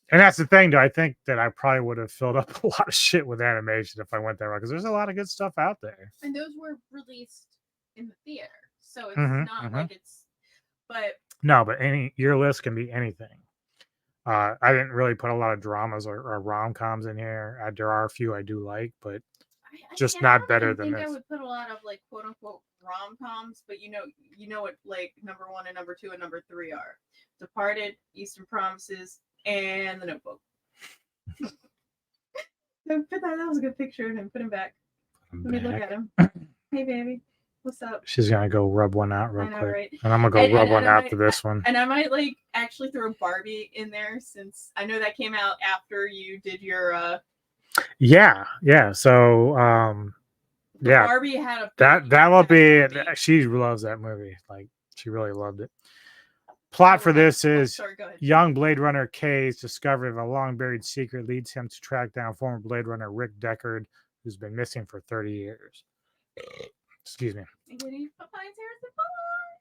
And that's the thing, though. I think that I probably would have filled up a lot of shit with animation if I went that route because there's a lot of good stuff out there. and those were released in the theater, so it's Mhm, not mhm. like it's. But No, but your list can be anything. I didn't really put a lot of dramas or rom coms in here. There are a few I do like, but just not I don't better even than think I this. would put a lot of like quote unquote rom coms, but you know what like number 1 and number 2 and number 3 are: Departed, Eastern Promises, and The Notebook. So that was a good picture of him. Put him back. Let me look at him. Hey, baby. What's up? She's gonna go rub one out real I know, quick, right? and I'm gonna go rub one out for this one. And I might like actually throw Barbie in there since I know that came out after you did your Yeah. So yeah, Barbie had a that will be. movie. She loves that movie. Like she really loved it. Plot for this is sorry, go ahead. young Blade Runner K's discovery of a long buried secret leads him to track down former Blade Runner Rick Deckard, who's been missing for 30 years. Excuse me.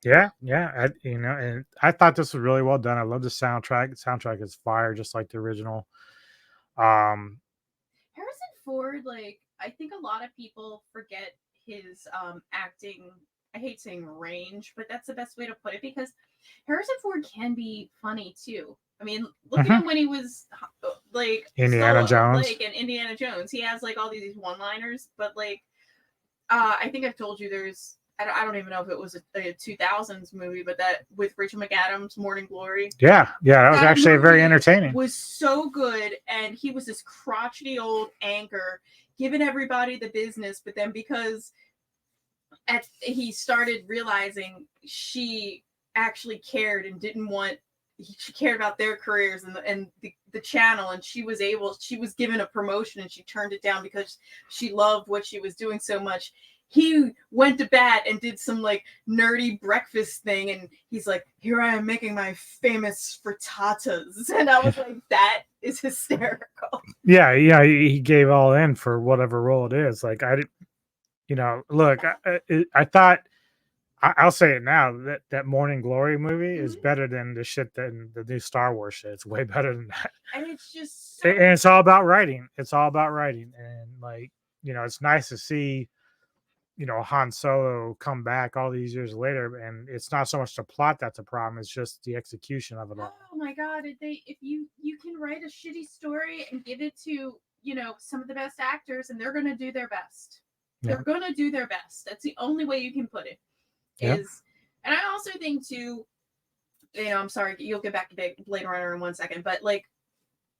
Yeah. And I thought this was really well done. I love the soundtrack. The soundtrack is fire, just like the original. Harrison Ford, like I think a lot of people forget his acting. I hate saying range, but that's the best way to put it because Harrison Ford can be funny too. I mean, look at him when he was like Indiana Jones. like in Indiana Jones. He has like all these one-liners, but like I think I've told you there's I don't even know if it was a 2000s movie, but that with Rachel McAdams, Morning Glory. Yeah, that was actually very entertaining. Was so good, and he was this crotchety old anchor giving everybody the business, but then because he started realizing she actually cared and didn't want she cared about their careers and the channel, and she was given a promotion and she turned it down because she loved what she was doing so much. He went to bat and did some like nerdy breakfast thing, and he's like, here I am making my famous frittatas, and I was like, that is hysterical. Yeah, he gave all in for whatever role it is. Like look, I thought I'll say it now that Morning Glory movie is better than the shit than the new Star Wars shit. It's way better than that. And it's just and it's all about writing. It's all about writing, and like it's nice to see Han Solo come back all these years later, and it's not so much the plot that's a problem; it's just the execution of it all. Oh my god! If you can write a shitty story and give it to some of the best actors, and they're gonna do their best. They're gonna do their best. That's the only way you can put it. And I also think too, I'm sorry, you'll get back to Blade Runner in 1 second, but like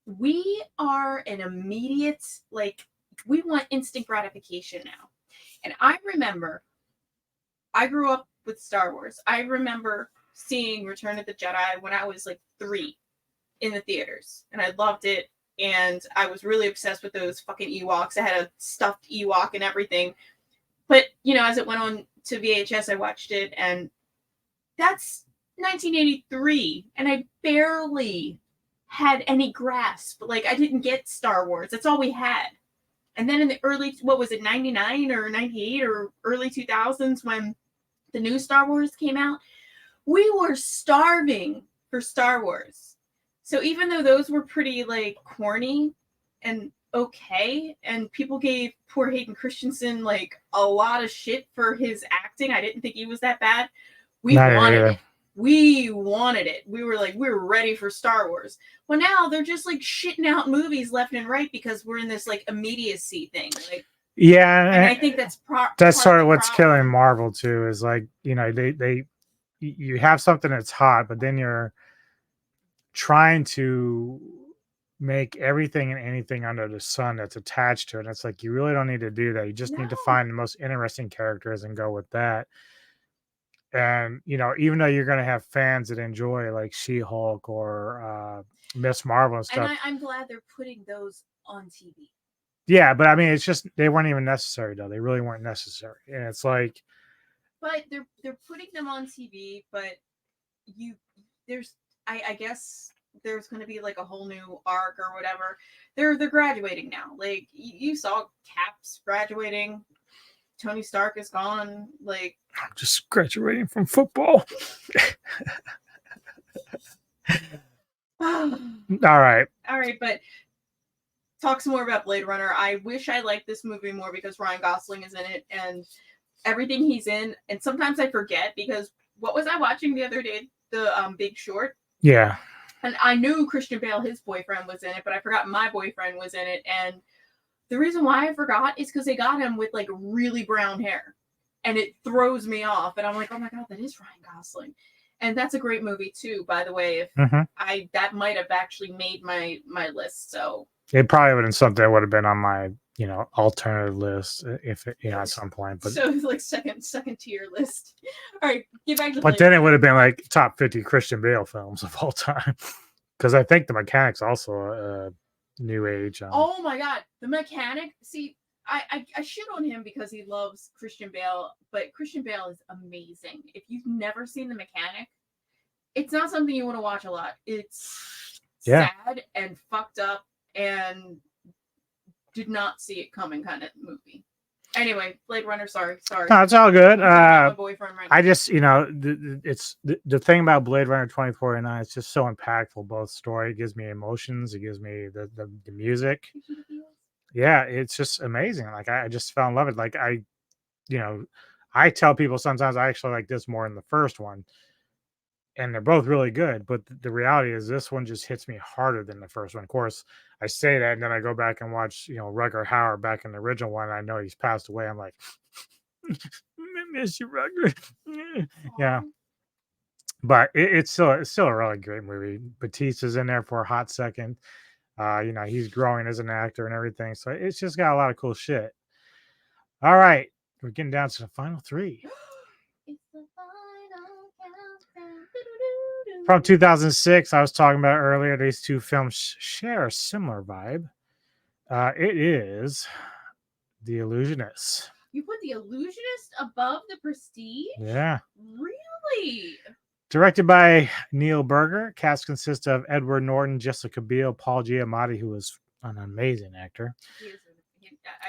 we are an immediate we want instant gratification now. And I remember I grew up with Star Wars. I remember seeing Return of the Jedi when I was like 3 in the theaters, and I loved it. And I was really obsessed with those fucking Ewoks. I had a stuffed Ewok and everything. But, as it went on to VHS, I watched it, and that's 1983, and I barely had any grasp. Like, I didn't get Star Wars. That's all we had. And then in the early, 99 or 98 or early 2000s when the new Star Wars came out, we were starving for Star Wars. So even though those were pretty, corny and okay, and people gave poor Hayden Christensen like a lot of shit for his acting. I didn't think he was that bad. We Not wanted either. it. We wanted it. We were ready for Star Wars. Well, now they're just like shitting out movies left and right because we're in this like immediacy thing. Like, Yeah, and I think that's that's part sort of of the what's problem. killing Marvel too. Is like, you know, you have something that's hot, but then you're trying to make everything and anything under the sun that's attached to it. And it's like, you really don't need to do that. You just need to No. find the most interesting characters and go with that. And, you know, even though you're going to have fans that enjoy like She-Hulk or Miss Marvel and And stuff. I'm glad they're putting those on TV. Yeah, but I mean, it's just, they weren't even necessary though. They really weren't necessary. And it's like, But they're putting them on TV, but I guess there's going to be like a whole new arc or whatever. They're graduating now. Like you saw Cap's graduating. Tony Stark is gone. Like I'm just graduating from football. all All right. right, but talk some more about Blade Runner. I wish I liked this movie more because Ryan Gosling is in it and everything he's in. And sometimes I forget because what was I watching the other day? The Big Short. Yeah. And I knew Christian Bale, his boyfriend, was in it, but I forgot my boyfriend was in it. And the reason why I forgot is because they got him with like really brown hair. And it throws me off. And I'm like, oh my God, that is Ryan Gosling. And that's a great movie too, by the way. If that might have actually made my list. So it probably would have been something that would have been on my, you know, alternative list if it, you know, at some point. But so it's like second tier list. All right, get back to but then it would have been like top 50 Christian Bale films of all time. Because I think The Mechanic's also a new age. Oh my God, The Mechanic. See, I shit on him because he loves Christian Bale, but Christian Bale is amazing. If you've never seen The Mechanic, it's not something you want to watch a lot. It's sad and fucked up and did not see it coming kind of movie. Anyway, Blade Runner. Sorry. No, it's all good. My boyfriend right I now. just, you know, it's the thing about Blade Runner 2049. It's just so impactful. Both story, it gives me emotions. It gives me the music. Yeah, it's just amazing. Like I just fell in love with it. Like you know, I tell people sometimes I actually like this more than the first one. And they're both really good, but the reality is this one just hits me harder than the first one. Of course, I say that, and then I go back and watch, you know, Rutger Hauer back in the original one. And I know he's passed away. I'm like, I miss you, Rutger. Yeah, but it's still a really great movie. Batista's in there for a hot second. You know, he's growing as an actor and everything, so it's just got a lot of cool shit. All right, we're getting down to the final three. It's the final countdown. From 2006, I was talking about earlier, these two films share a similar vibe. It is The Illusionist. You put The Illusionist above The Prestige? Yeah. Really? Directed by Neil Berger. Cast consists of Edward Norton, Jessica Biel, Paul Giamatti, who is an amazing actor.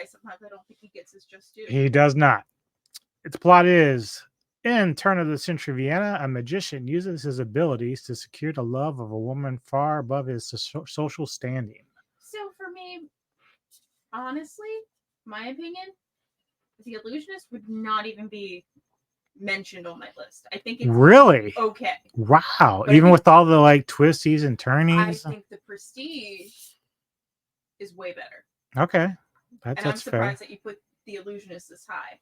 Sometimes I don't think he gets his just due. He does not. Its plot is, in turn of the century Vienna, a magician uses his abilities to secure the love of a woman far above his social standing. So for me, honestly, my opinion, The Illusionist would not even be mentioned on my list. I think it's really okay. Wow. But Even with all the like twisties and I turnings. think The Prestige is way better. Okay. And I'm That's fair. surprised that you put The Illusionist this high.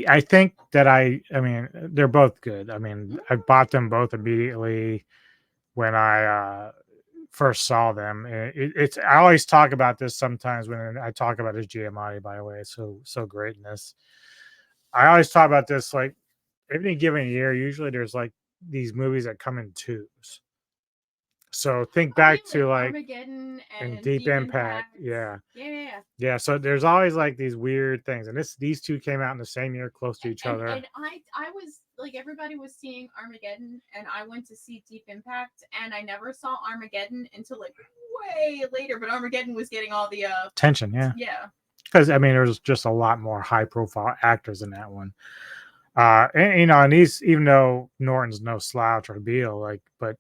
I think that I mean, they're both good. I mean, I bought them both immediately when I first saw them. It's I always talk about this sometimes when I talk about his Giamatti, by the way. It's so great in this. I always talk about this like every given year, usually there's like these movies that come in twos. So think back to like Armageddon and Deep Impact. Yeah. Yeah. So there's always like these weird things. And these two came out in the same year, close to each other. And I was like, everybody was seeing Armageddon, and I went to see Deep Impact, and I never saw Armageddon until like way later. But Armageddon was getting all the Tension, yeah. Yeah. Because I mean, there's just a lot more high profile actors in that one. And you know, and these, even though Norton's no slouch or Beale, like, but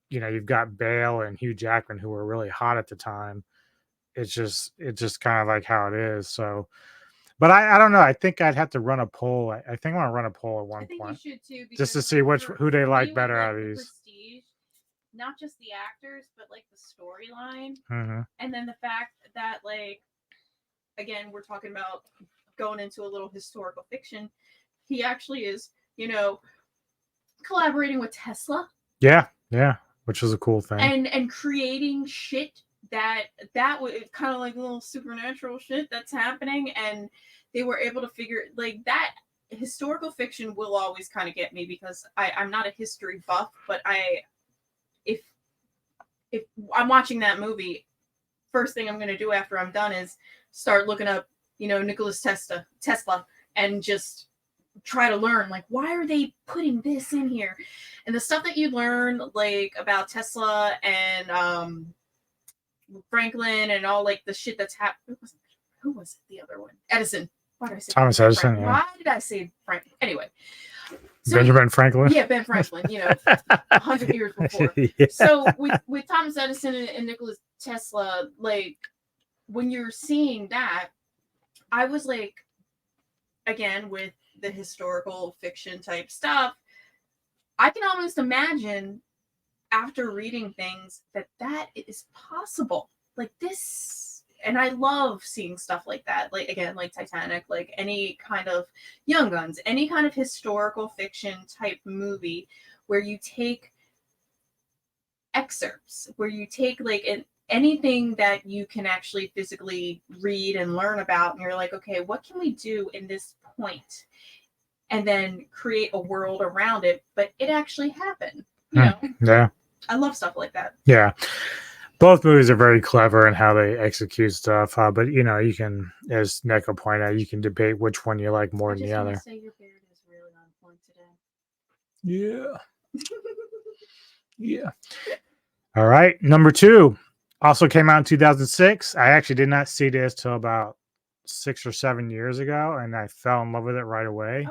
you know, you've got Bale and Hugh Jackman who were really hot at the time. it's just kind of like how it is. So, but I don't know. I think I'd have to run a poll. I think I want to run a poll at I one think point you should too, just to because see like who they for like me better with out like of the these. Prestige, not just the actors, but like the storyline, Hmm. and then the fact that like again we're talking about going into a little historical fiction. He actually is, collaborating with Tesla Yeah, yeah, which is a cool thing. and creating shit that was kind of like little supernatural shit that's happening, and they were able to figure like that. Historical fiction will always kind of get me because I'm not a history buff, but if if I'm watching that movie, first thing I'm going to do after I'm done is start looking up, Nicholas Tesla, and just try to learn like why are they putting this in here, and the stuff that you learn like about Tesla and Franklin and all like the shit that's happened. Who was it? The other one, Edison. Why did I say Thomas Edison, yeah. Why did I say Frank? Anyway, so Benjamin Franklin. yeah, Ben Franklin. 100 years before. Yeah. So with Thomas Edison and Nikola Tesla, like when you're seeing that, I was like, again with the historical fiction type stuff, I can almost imagine after reading things that is possible. Like this, and I love seeing stuff like that. Like again, like Titanic, like any kind of Young Guns, any kind of historical fiction type movie where you take excerpts, where you take like anything that you can actually physically read and learn about, and you're like, okay, what can we do in this point? And then create a world around it, but it actually happened. Yeah. I love stuff like that. Yeah. Both movies are very clever in how they execute stuff. But you can, as Neko pointed out, you can debate which one you like more I than just the want other. to say your beard is really on point today. Yeah. Yeah. All right. Number 2 also came out in 2006. I actually did not see this till about 6 or 7 years ago, and I fell in love with it right away.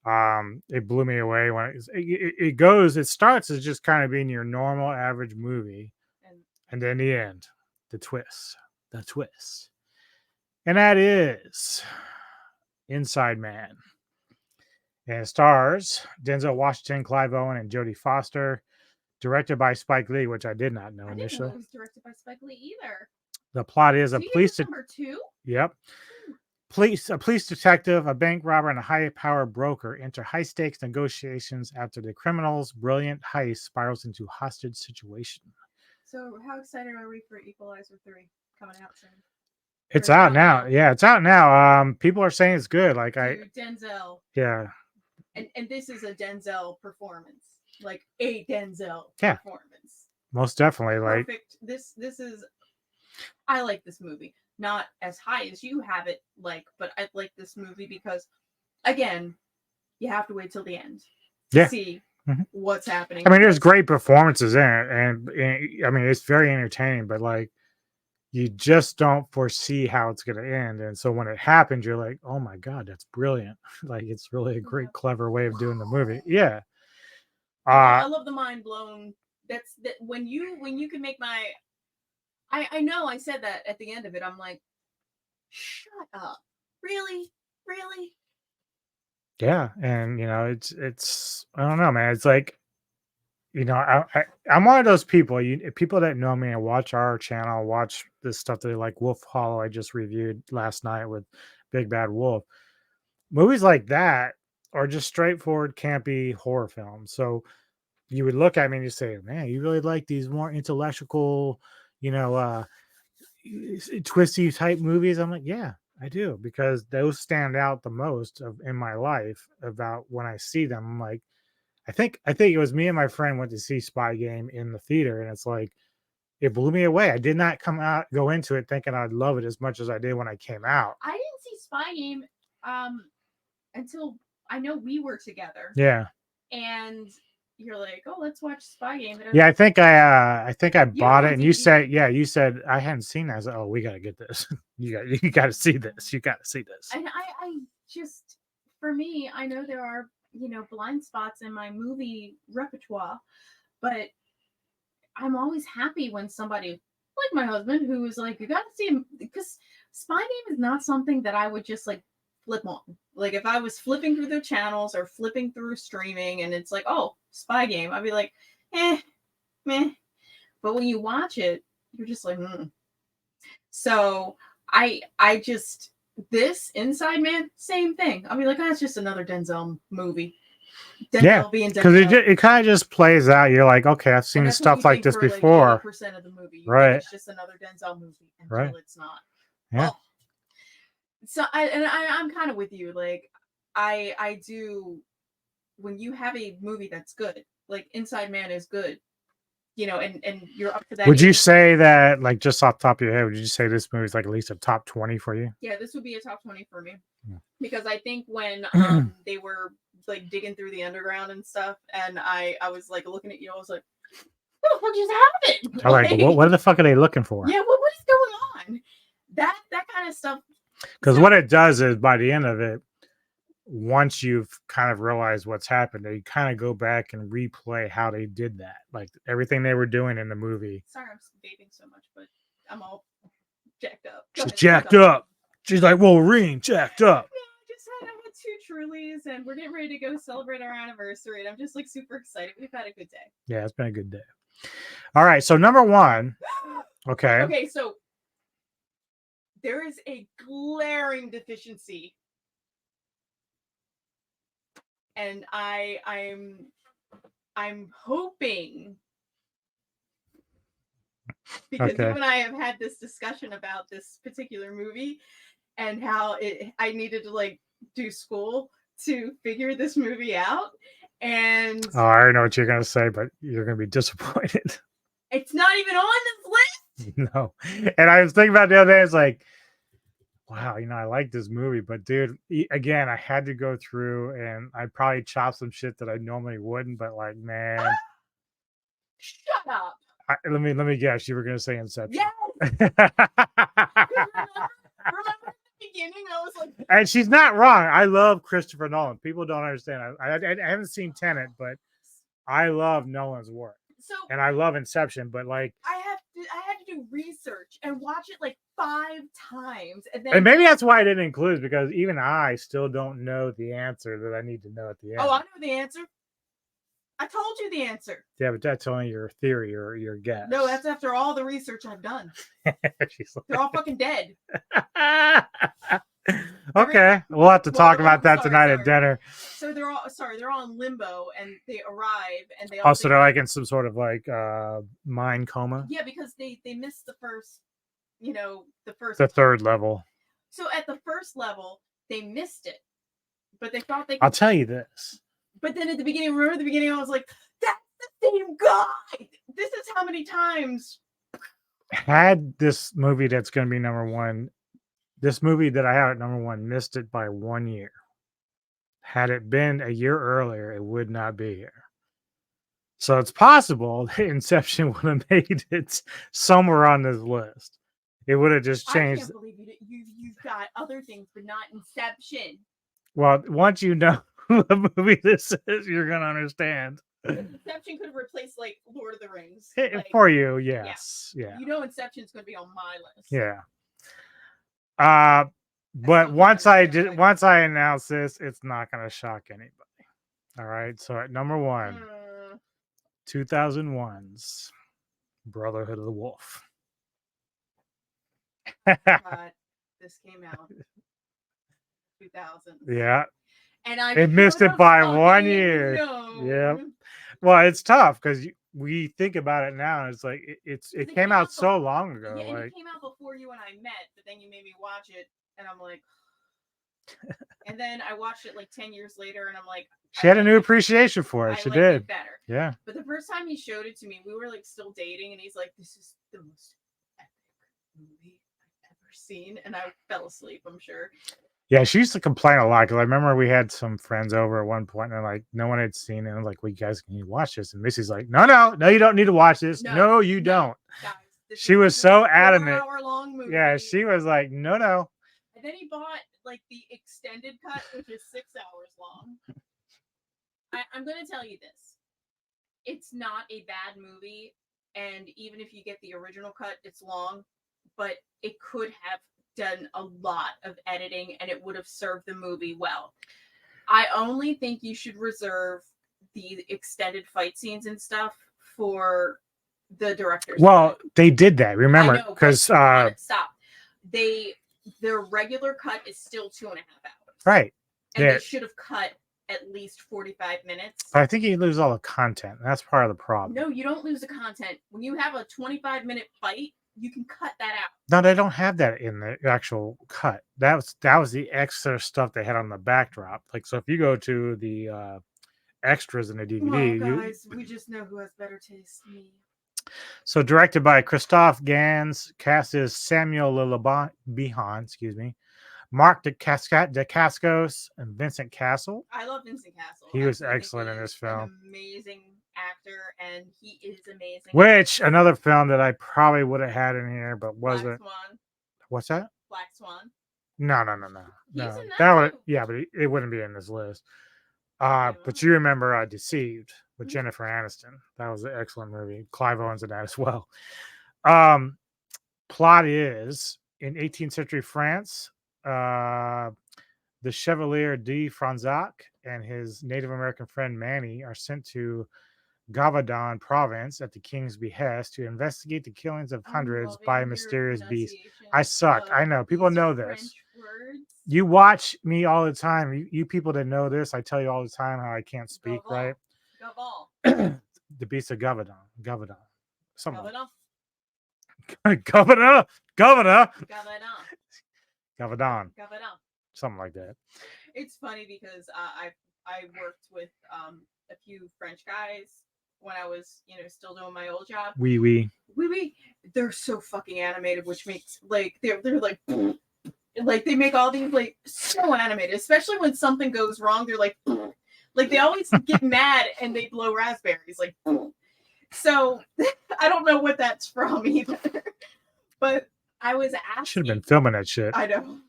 Oh, It blew me away when it starts as just kind of being your normal average movie, and then the end, the twist, and that is Inside Man. And it stars Denzel Washington, Clive Owen, and Jodie Foster. Directed by Spike Lee, which I did not know I didn't know initially. it was directed by Spike Lee either. The plot is So a you police. think it's number 2? Yep. A police detective, a bank robber, and a high-powered broker enter high-stakes negotiations after the criminal's brilliant heist spirals into hostage situation. So how excited are we for Equalizer 3 coming out soon? It's Or out now. Yeah, it's out now. People are saying it's good. Like Dude, Denzel. yeah. And this is a Denzel performance. Like a Denzel Yeah. performance. Most definitely. Like Perfect. This is I like this movie. Not as high as you have it, but I like this movie because again, you have to wait till the end to see what's happening. I mean, there's great performances in it, and I mean, it's very entertaining, but like you just don't foresee how it's going to end. And so when it happens, you're like, oh my God, that's brilliant. Like it's really a great, clever way of doing the movie. Yeah. I love the mind blown. That's that when you can make my I know I said that at the end of it. I'm like, shut up. Really? Yeah. And it's I don't know, man. It's like, I'm one of those people, people that know me and watch our channel, watch this stuff that they like Wolf Hollow I just reviewed last night with Big Bad Wolf. Movies like that are just straightforward, campy horror films. So you would look at me and you say, man, you really like these more intellectual, twisty type movies? I'm like, yeah, I do, because those stand out the most in my life about when I see them. I'm like, I think it was me and my friend went to see Spy Game in the theater, and it's like it blew me away. I did not go into it thinking I'd love it as much as I did when I came out. I didn't see Spy Game until I know we were together. Yeah. And you're like, oh, let's watch Spy Game. Yeah, I think I bought it, and you DVD. said I hadn't seen that. I was like, oh, we gotta get this. you got to see this. You got to see this. And I just, for me, I know there are blind spots in my movie repertoire, but I'm always happy when somebody like my husband, who was like, you got to see him, because Spy Game is not something that I would just like flip on. Like if I was flipping through the channels or flipping through streaming and it's like, oh, Spy Game, I'd be like, meh. But when you watch it, you're just like, So I just, this Inside Man, same thing. I'll be like, it's just another Denzel movie. Denzel being because Denzel. it kind of just plays out. You're like, okay, I've And seen that's what stuff you like think this for, before. Like 80% of the movie. You Right. think it's just another Denzel movie until Right. it's not. Yeah. Oh. So I'm kind of with you. Like I do, when you have a movie that's good, like Inside Man is good, you know, and you're up to that. Would you age. say that, like, just off the top of your head, would you say this movie's like at least a top 20 for you? Yeah, this would be a top 20 for me. Yeah. Because I think when they were like digging through the underground and stuff, and I was like looking at you, I was like, what the fuck just happened? I'm like, what the fuck are they looking for? Yeah, what is going on? That kind of stuff. Because So- what it does is, by the end of it, once you've kind of realized what's happened, they kind of go back and replay how they did that, like everything they were doing in the movie. Sorry, I'm vaping so much, but I'm all jacked up. Go She's ahead, jacked go. up. She's like Wolverine, jacked up. Yeah, I had 2 Trulies, and we're getting ready to go celebrate our anniversary, and I'm just like super excited. We've had a good day. Yeah, it's been a good day. All right, so number one. Okay. Okay, so there is a glaring deficiency, and I'm hoping, because Okay. you and I have had this discussion about this particular movie and how I needed to like do school to figure this movie out, and Oh, I already know what you're gonna say, but you're gonna be disappointed. it's not even on this list. No. And I was thinking about it the other day, it's like, wow, I like this movie, but dude, again, I had to go through and I probably chop some shit that I normally wouldn't, but like, man, Shut up. let me guess, you were gonna say Inception. Yes. Remember at the beginning, I was like, And she's not wrong. I love Christopher Nolan. People don't understand. I haven't seen Tenet, but I love Nolan's work, so and I love Inception. But like, I had to do research and watch it like 5 times, and then and maybe that's why I didn't include it, because even I still don't know the answer that I need to know at the end. oh, I know the answer. I told you the answer. Yeah, but that's only your theory or your guess. No, that's after all the research I've done. She's They're all fucking dead. like, okay, we'll have to talk about that sorry, tonight at sorry. dinner. So they're all in limbo, and they arrive, and they all Also, think- they're like in some sort of like mind coma. yeah, because they missed the first, The third level. So at the first level, they missed it, but they thought they could. I'll tell you this. But then at the beginning, remember the beginning, I was like, that's the same guy. This is how many times. Had this movie that's going to be number one, this movie that I have at number one missed it by 1 year. Had it been a year earlier, it would not be here. So it's possible that Inception would have made it somewhere on this list. It would have just I changed. can't believe you've got other things, but not Inception. Well, once you know what movie this is, you're going to understand. Inception could have replaced like Lord of the Rings. Like, For you, yes. Yeah. Inception's going to be on my list. Yeah. But not once gonna I be did, once I announce this, it's not going to shock anybody. All right. So at number one, 2001's Brotherhood of the Wolf. God, this came out 2000. Yeah. And I It missed should it by have 1 fucking year. known. Yep. Well, it's tough because we think about it now. And it's like it came out so long ago. Yeah, and Like, it came out before you and I met, but then you made me watch it, and I'm like, and then I watched it like 10 years later, and I'm like, she had a new appreciation for it. I She liked did. it better. Yeah. But the first time he showed it to me, we were like still dating, and he's like, "This is the most epic movie I've ever seen," and I fell asleep. I'm sure. Yeah, she used to complain a lot because I remember we had some friends over at one point and like no one had seen it. I was like, well, you guys, can you watch this? And Missy's like, no, you don't need to watch this. No, you don't. Guys, this She is was a so adamant. 4-hour-long movie. Yeah, she was like, no. And then he bought like the extended cut, which is 6 hours long. I'm going to tell you this. It's not a bad movie. and even if you get the original cut, it's long, but it could have done a lot of editing and it would have served the movie well. I only think you should reserve the extended fight scenes and stuff for the director's Well, cut. they did that. I Remember, know, but because stop. Their regular cut is still 2.5 hours. right. And Yeah. they should have cut at least 45 minutes. But I think you lose all the content. That's part of the problem. No, you don't lose the content. When you have a 25-minute fight, you can cut that out. No, they don't have that in the actual cut. That was the extra stuff they had on the backdrop. Like, so if you go to the extras in the DVD, Well, guys, we just know who has better taste. Me. so directed by Christophe Gans, cast is Samuel Bihan, Mark Dacascos, and Vincent Castle. I love Vincent Castle. He I was think excellent in he this is film. An amazing actor, and he is amazing. Which another film that I probably would have had in here, but Black wasn't. Swan. What's that? Black Swan. No. He's in that That would, too. yeah, but it wouldn't be in this list. Okay, But you remember Deceived with Mhm. Jennifer Aniston. That was an excellent movie. Clive Owens in that as well. Plot is in 18th century France, the Chevalier de Fronsac and his Native American friend Manny are sent to Gavaudan province at the king's behest to investigate the killings of I'm hundreds loving by a your mysterious beast. pronunciation I suck. I of know. People these know this. French words. You watch me all the time. You people that know this, I tell you all the time how I can't speak, right? Gaval. The beast of Gavaudan. Something. Gavaudan. Governor. Gavaudan. Gavaudan. Gavaudan. Something like that. It's funny because I worked with a few French guys when I was still doing my old job. Oui. They're so fucking animated, which makes like they're like like they make all these like so animated, especially when something goes wrong. They're like they always get mad and they blow raspberries like. So I don't know what that's from either, but I was asking. Should have been filming that shit. I know.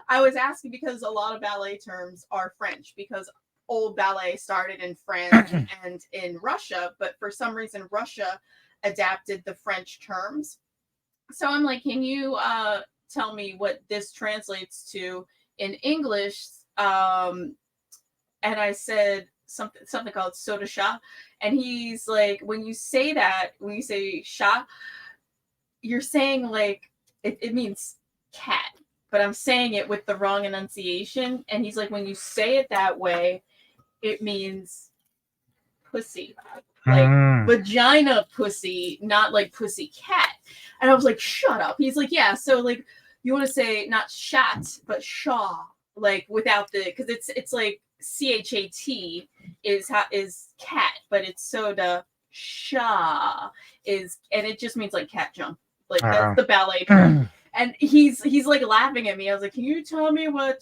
I was asking because a lot of ballet terms are French because old ballet started in France and in Russia, but for some reason Russia adapted the French terms. So I'm like, can you tell me what this translates to in English? And I said something called soda chat, and he's like, when you say chat, you're saying like it means cat. But I'm saying it with the wrong enunciation. And he's like, when you say it that way, it means pussy. Like vagina pussy, not like pussy cat. And I was like, shut up. He's like, yeah, so like you want to say not shat, but shaw, like without the, because it's like CHAT is cat, but it's soda sha is, and it just means like cat junk. Like that's the ballet term. And he's like laughing at me. I was like, can you tell me what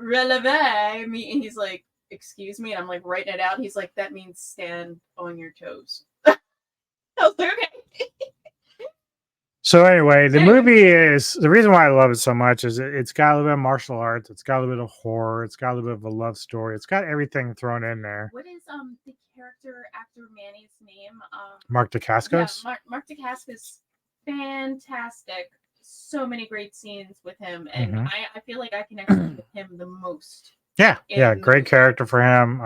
releve means? And he's like, excuse me. And I'm like writing it out. He's like, that means stand on your toes. I was like, okay. So anyway, the movie is, the reason why I love it so much is it's got a little bit of martial arts. It's got a little bit of horror. It's got a little bit of a love story. It's got everything thrown in there. What is the character actor Manny's name? Mark Dacascos? Yeah, Mark Dacascos. Fantastic. So many great scenes with him, and I feel like I connected with him the most. Yeah, great character for him.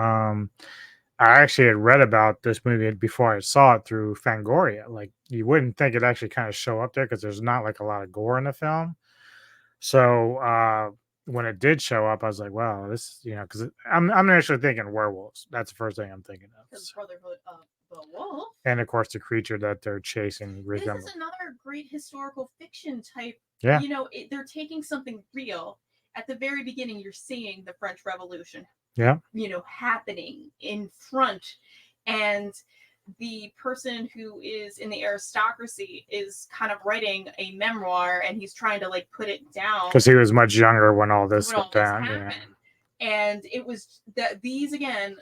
I actually had read about this movie before I saw it through Fangoria. Like, you wouldn't think it actually kind of show up there because there's not like a lot of gore in the film. So when it did show up, I was like, wow, this, because I'm actually thinking werewolves. That's the first thing I'm thinking of. Because Brotherhood of the Wolf. And of course, the creature that they're chasing resembles. This is another great historical fiction type. Yeah. They're taking something real. At the very beginning, you're seeing the French Revolution. Yeah. Happening in front. And the person who is in the aristocracy is kind of writing a memoir, and he's trying to like put it down. Because he was much younger when all this went down. Yeah. And it was that these again.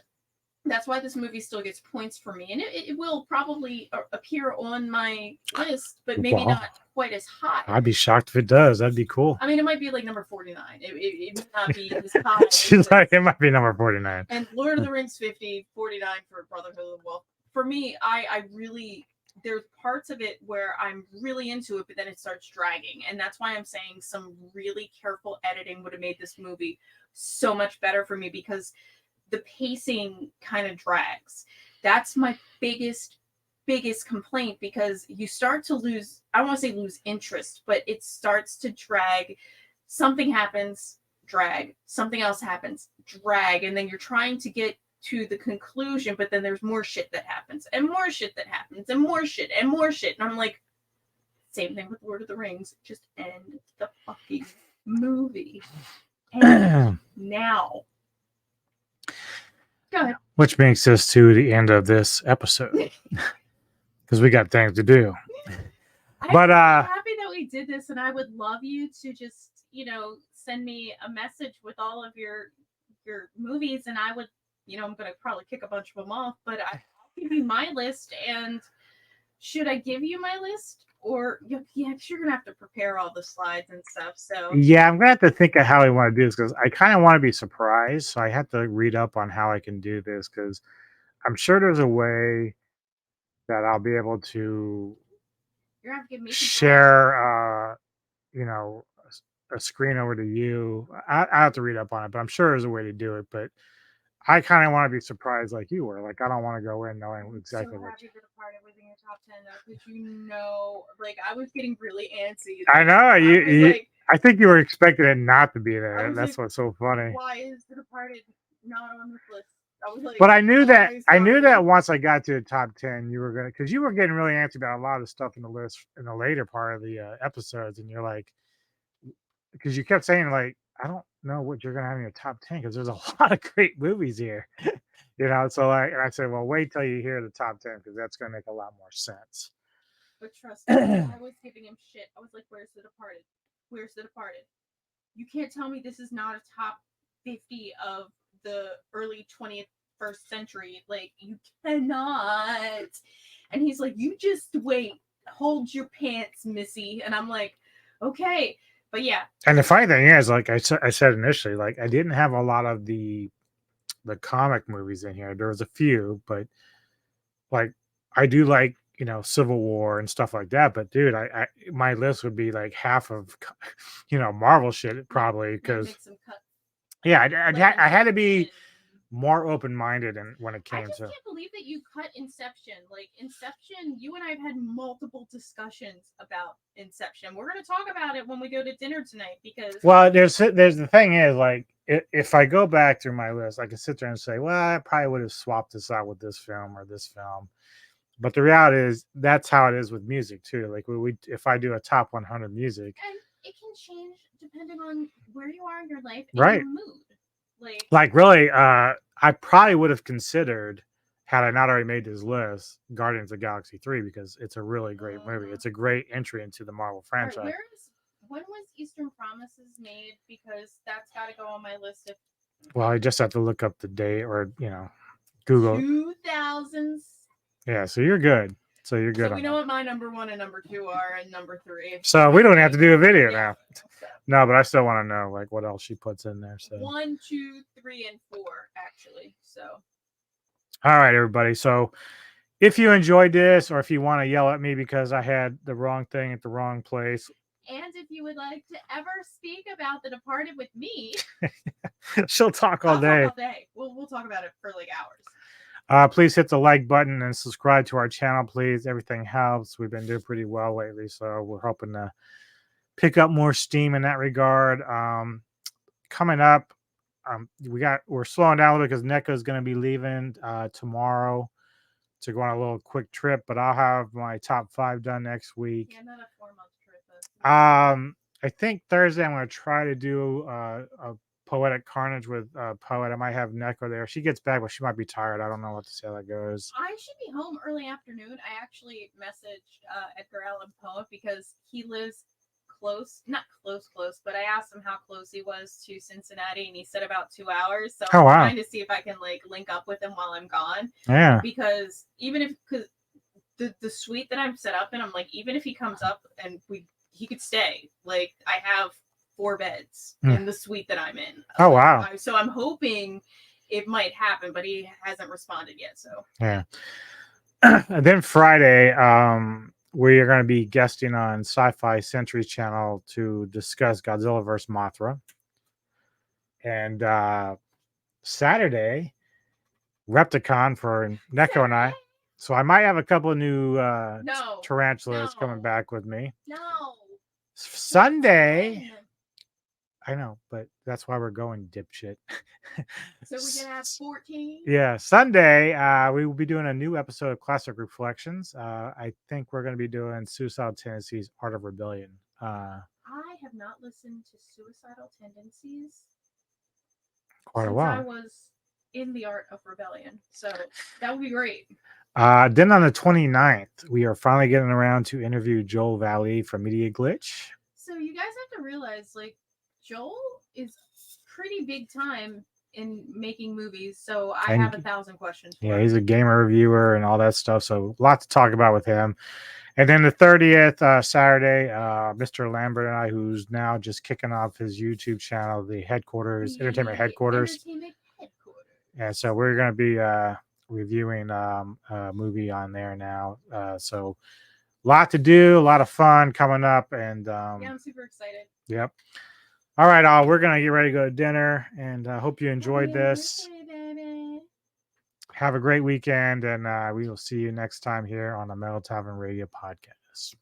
That's why this movie still gets points for me, and it will probably appear on my list, but maybe not quite as high. I'd be shocked if it does. That'd be cool. I mean, it might be like number 49. It might not be as high. She's like, it might be number 49. And Lord of the Rings 50, 49 for Brotherhood of the Wolf. For me, I really there's parts of it where I'm really into it, but then it starts dragging. And that's why I'm saying some really careful editing would have made this movie so much better for me, because the pacing kind of drags. That's my biggest complaint, because you start to lose, I don't want to say lose interest, but it starts to drag. Something happens, drag. Something else happens, drag. And then you're trying to get to the conclusion, but then there's more shit that happens, and more shit that happens, and more shit, and more shit. And I'm like, same thing with Lord of the Rings. Just end the fucking movie. And now. Go ahead. Which makes us to the end of this episode. Because we got things to do. But I'm happy that we did this, and I would love you to just, send me a message with all of your movies, and I would, I'm gonna probably kick a bunch of them off, but I'll give you my list. And should I give you my list, or yeah, because you're gonna have to prepare all the slides and stuff. So yeah, I'm gonna have to think of how I want to do this, because I kind of want to be surprised. So I have to read up on how I can do this, because I'm sure there's a way that I'll be able to you're gonna have to give me share, a screen over to you. I have to read up on it, but I'm sure there's a way to do it. But I kind of want to be surprised like you were. Like, I don't want to go in knowing exactly so what. happy for the part within your top 10 though, because like I was getting really antsy. I know I was you. like, I think you were expecting it not to be I there. was That's like, what's so funny. why is The Departed not on this list? I was like, But I knew that sorry. once I got to the top 10, you were gonna, because you were getting really antsy about a lot of stuff in the list in the later part of the episodes, and you're like, because you kept saying like, I don't know what you're gonna have in your top 10, because there's a lot of great movies here, So and I said, well, wait till you hear the top 10, because that's gonna make a lot more sense. But trust me, I was giving him shit. I was like, where's The Departed? Where's The Departed? You can't tell me this is not a top 50 of the early 21st century. Like, you cannot. And he's like, you just wait. Hold your pants, Missy. And I'm like, okay. But yeah. And the funny thing is, like I said initially, like, I didn't have a lot of the comic movies in here. There was a few, but like, I do like, Civil War and stuff like that. But dude, I my list would be like half of, Marvel shit probably, because yeah, I had to be more open-minded when it came to. I can't believe that you cut Inception. Like, Inception, you and I have had multiple discussions about Inception. We're going to talk about it when we go to dinner tonight, because there's the thing is, like, if I go back through my list, I can sit there and say, well, I probably would have swapped this out with this film or this film. But the reality is, that's how it is with music too. Like, if I do a top 100 music, and it can change depending on where you are in your life and right? Your mood. Like really, I probably would have considered, had I not already made this list, Guardians of the Galaxy 3, because it's a really great movie. It's a great entry into the Marvel franchise. Right, when was Eastern Promises made? Because that's got to go on my list. Well, I just have to look up the date, or Google. 2000s. Yeah, so you're good. So we know what my number 1 and number 2 are, and number 3. So we don't have to do a video now. No, but I still want to know, like, what else she puts in there. So 1, 2, 3, and 4, actually. So. All right, everybody. So if you enjoyed this, or if you want to yell at me because I had the wrong thing at the wrong place, and if you would like to ever speak about The Departed with me, she'll talk all day. Talk all day. We'll talk about it for like hours. Please hit the like button and subscribe to our channel, please. Everything helps. We've been doing pretty well lately, so we're hoping to pick up more steam in that regard. Coming up, we're slowing down a little because NECA is going to be leaving tomorrow to go on a little quick trip, but I'll have my top 5 done next week. Yeah, not a 4-month trip. I think Thursday I'm going to try to do a Poetic Carnage with Poet. I might have NECA there. She gets back, but she might be tired. I don't know what to say how that goes. I should be home early afternoon. I actually messaged Edgar Allan Poe because he lives not close, but I asked him how close he was to Cincinnati, and he said about 2 hours. So I'm trying to see if I can like link up with him while I'm gone. Yeah. Because because the suite that I'm set up in, I'm like, even if he comes up and he could stay. Like, I have 4 beds in the suite that I'm in. Oh, wow. So I'm hoping it might happen, but he hasn't responded yet. So yeah. And then Friday, we are going to be guesting on Sci-Fi Century Channel to discuss Godzilla vs. Mothra. And Saturday, Repticon for Neko and I. So I might have a couple of new No. tarantulas No. coming back with me. No. Sunday, I know, but that's why we're going, dipshit. So we're gonna have 14. Yeah, Sunday, we will be doing a new episode of Classic Reflections. I think we're going to be doing Suicidal Tendencies, Art of Rebellion. I have not listened to Suicidal Tendencies Quite a since I while. was in the Art of Rebellion. So that would be great. Then on the 29th, we are finally getting around to interview Joel Valley from Media Glitch. So you guys have to realize, like, Joel is pretty big time in making movies. So I And- have 1,000 questions. For Yeah, him. he's a gamer reviewer and all that stuff. So a lot to talk about with him. And then the 30th, Saturday, Mr. Lambert and I, who's now just kicking off his YouTube channel, the Headquarters, Entertainment The Headquarters. Entertainment Headquarters. And so we're going to be reviewing a movie on there now. So a lot to do, a lot of fun coming up. And Yeah, I'm super excited. yep. All right, all. We're going to get ready to go to dinner. And I hope you enjoyed Happy this. anniversary, baby. Have a great weekend. And we will see you next time here on the Metal Tavern Radio podcast.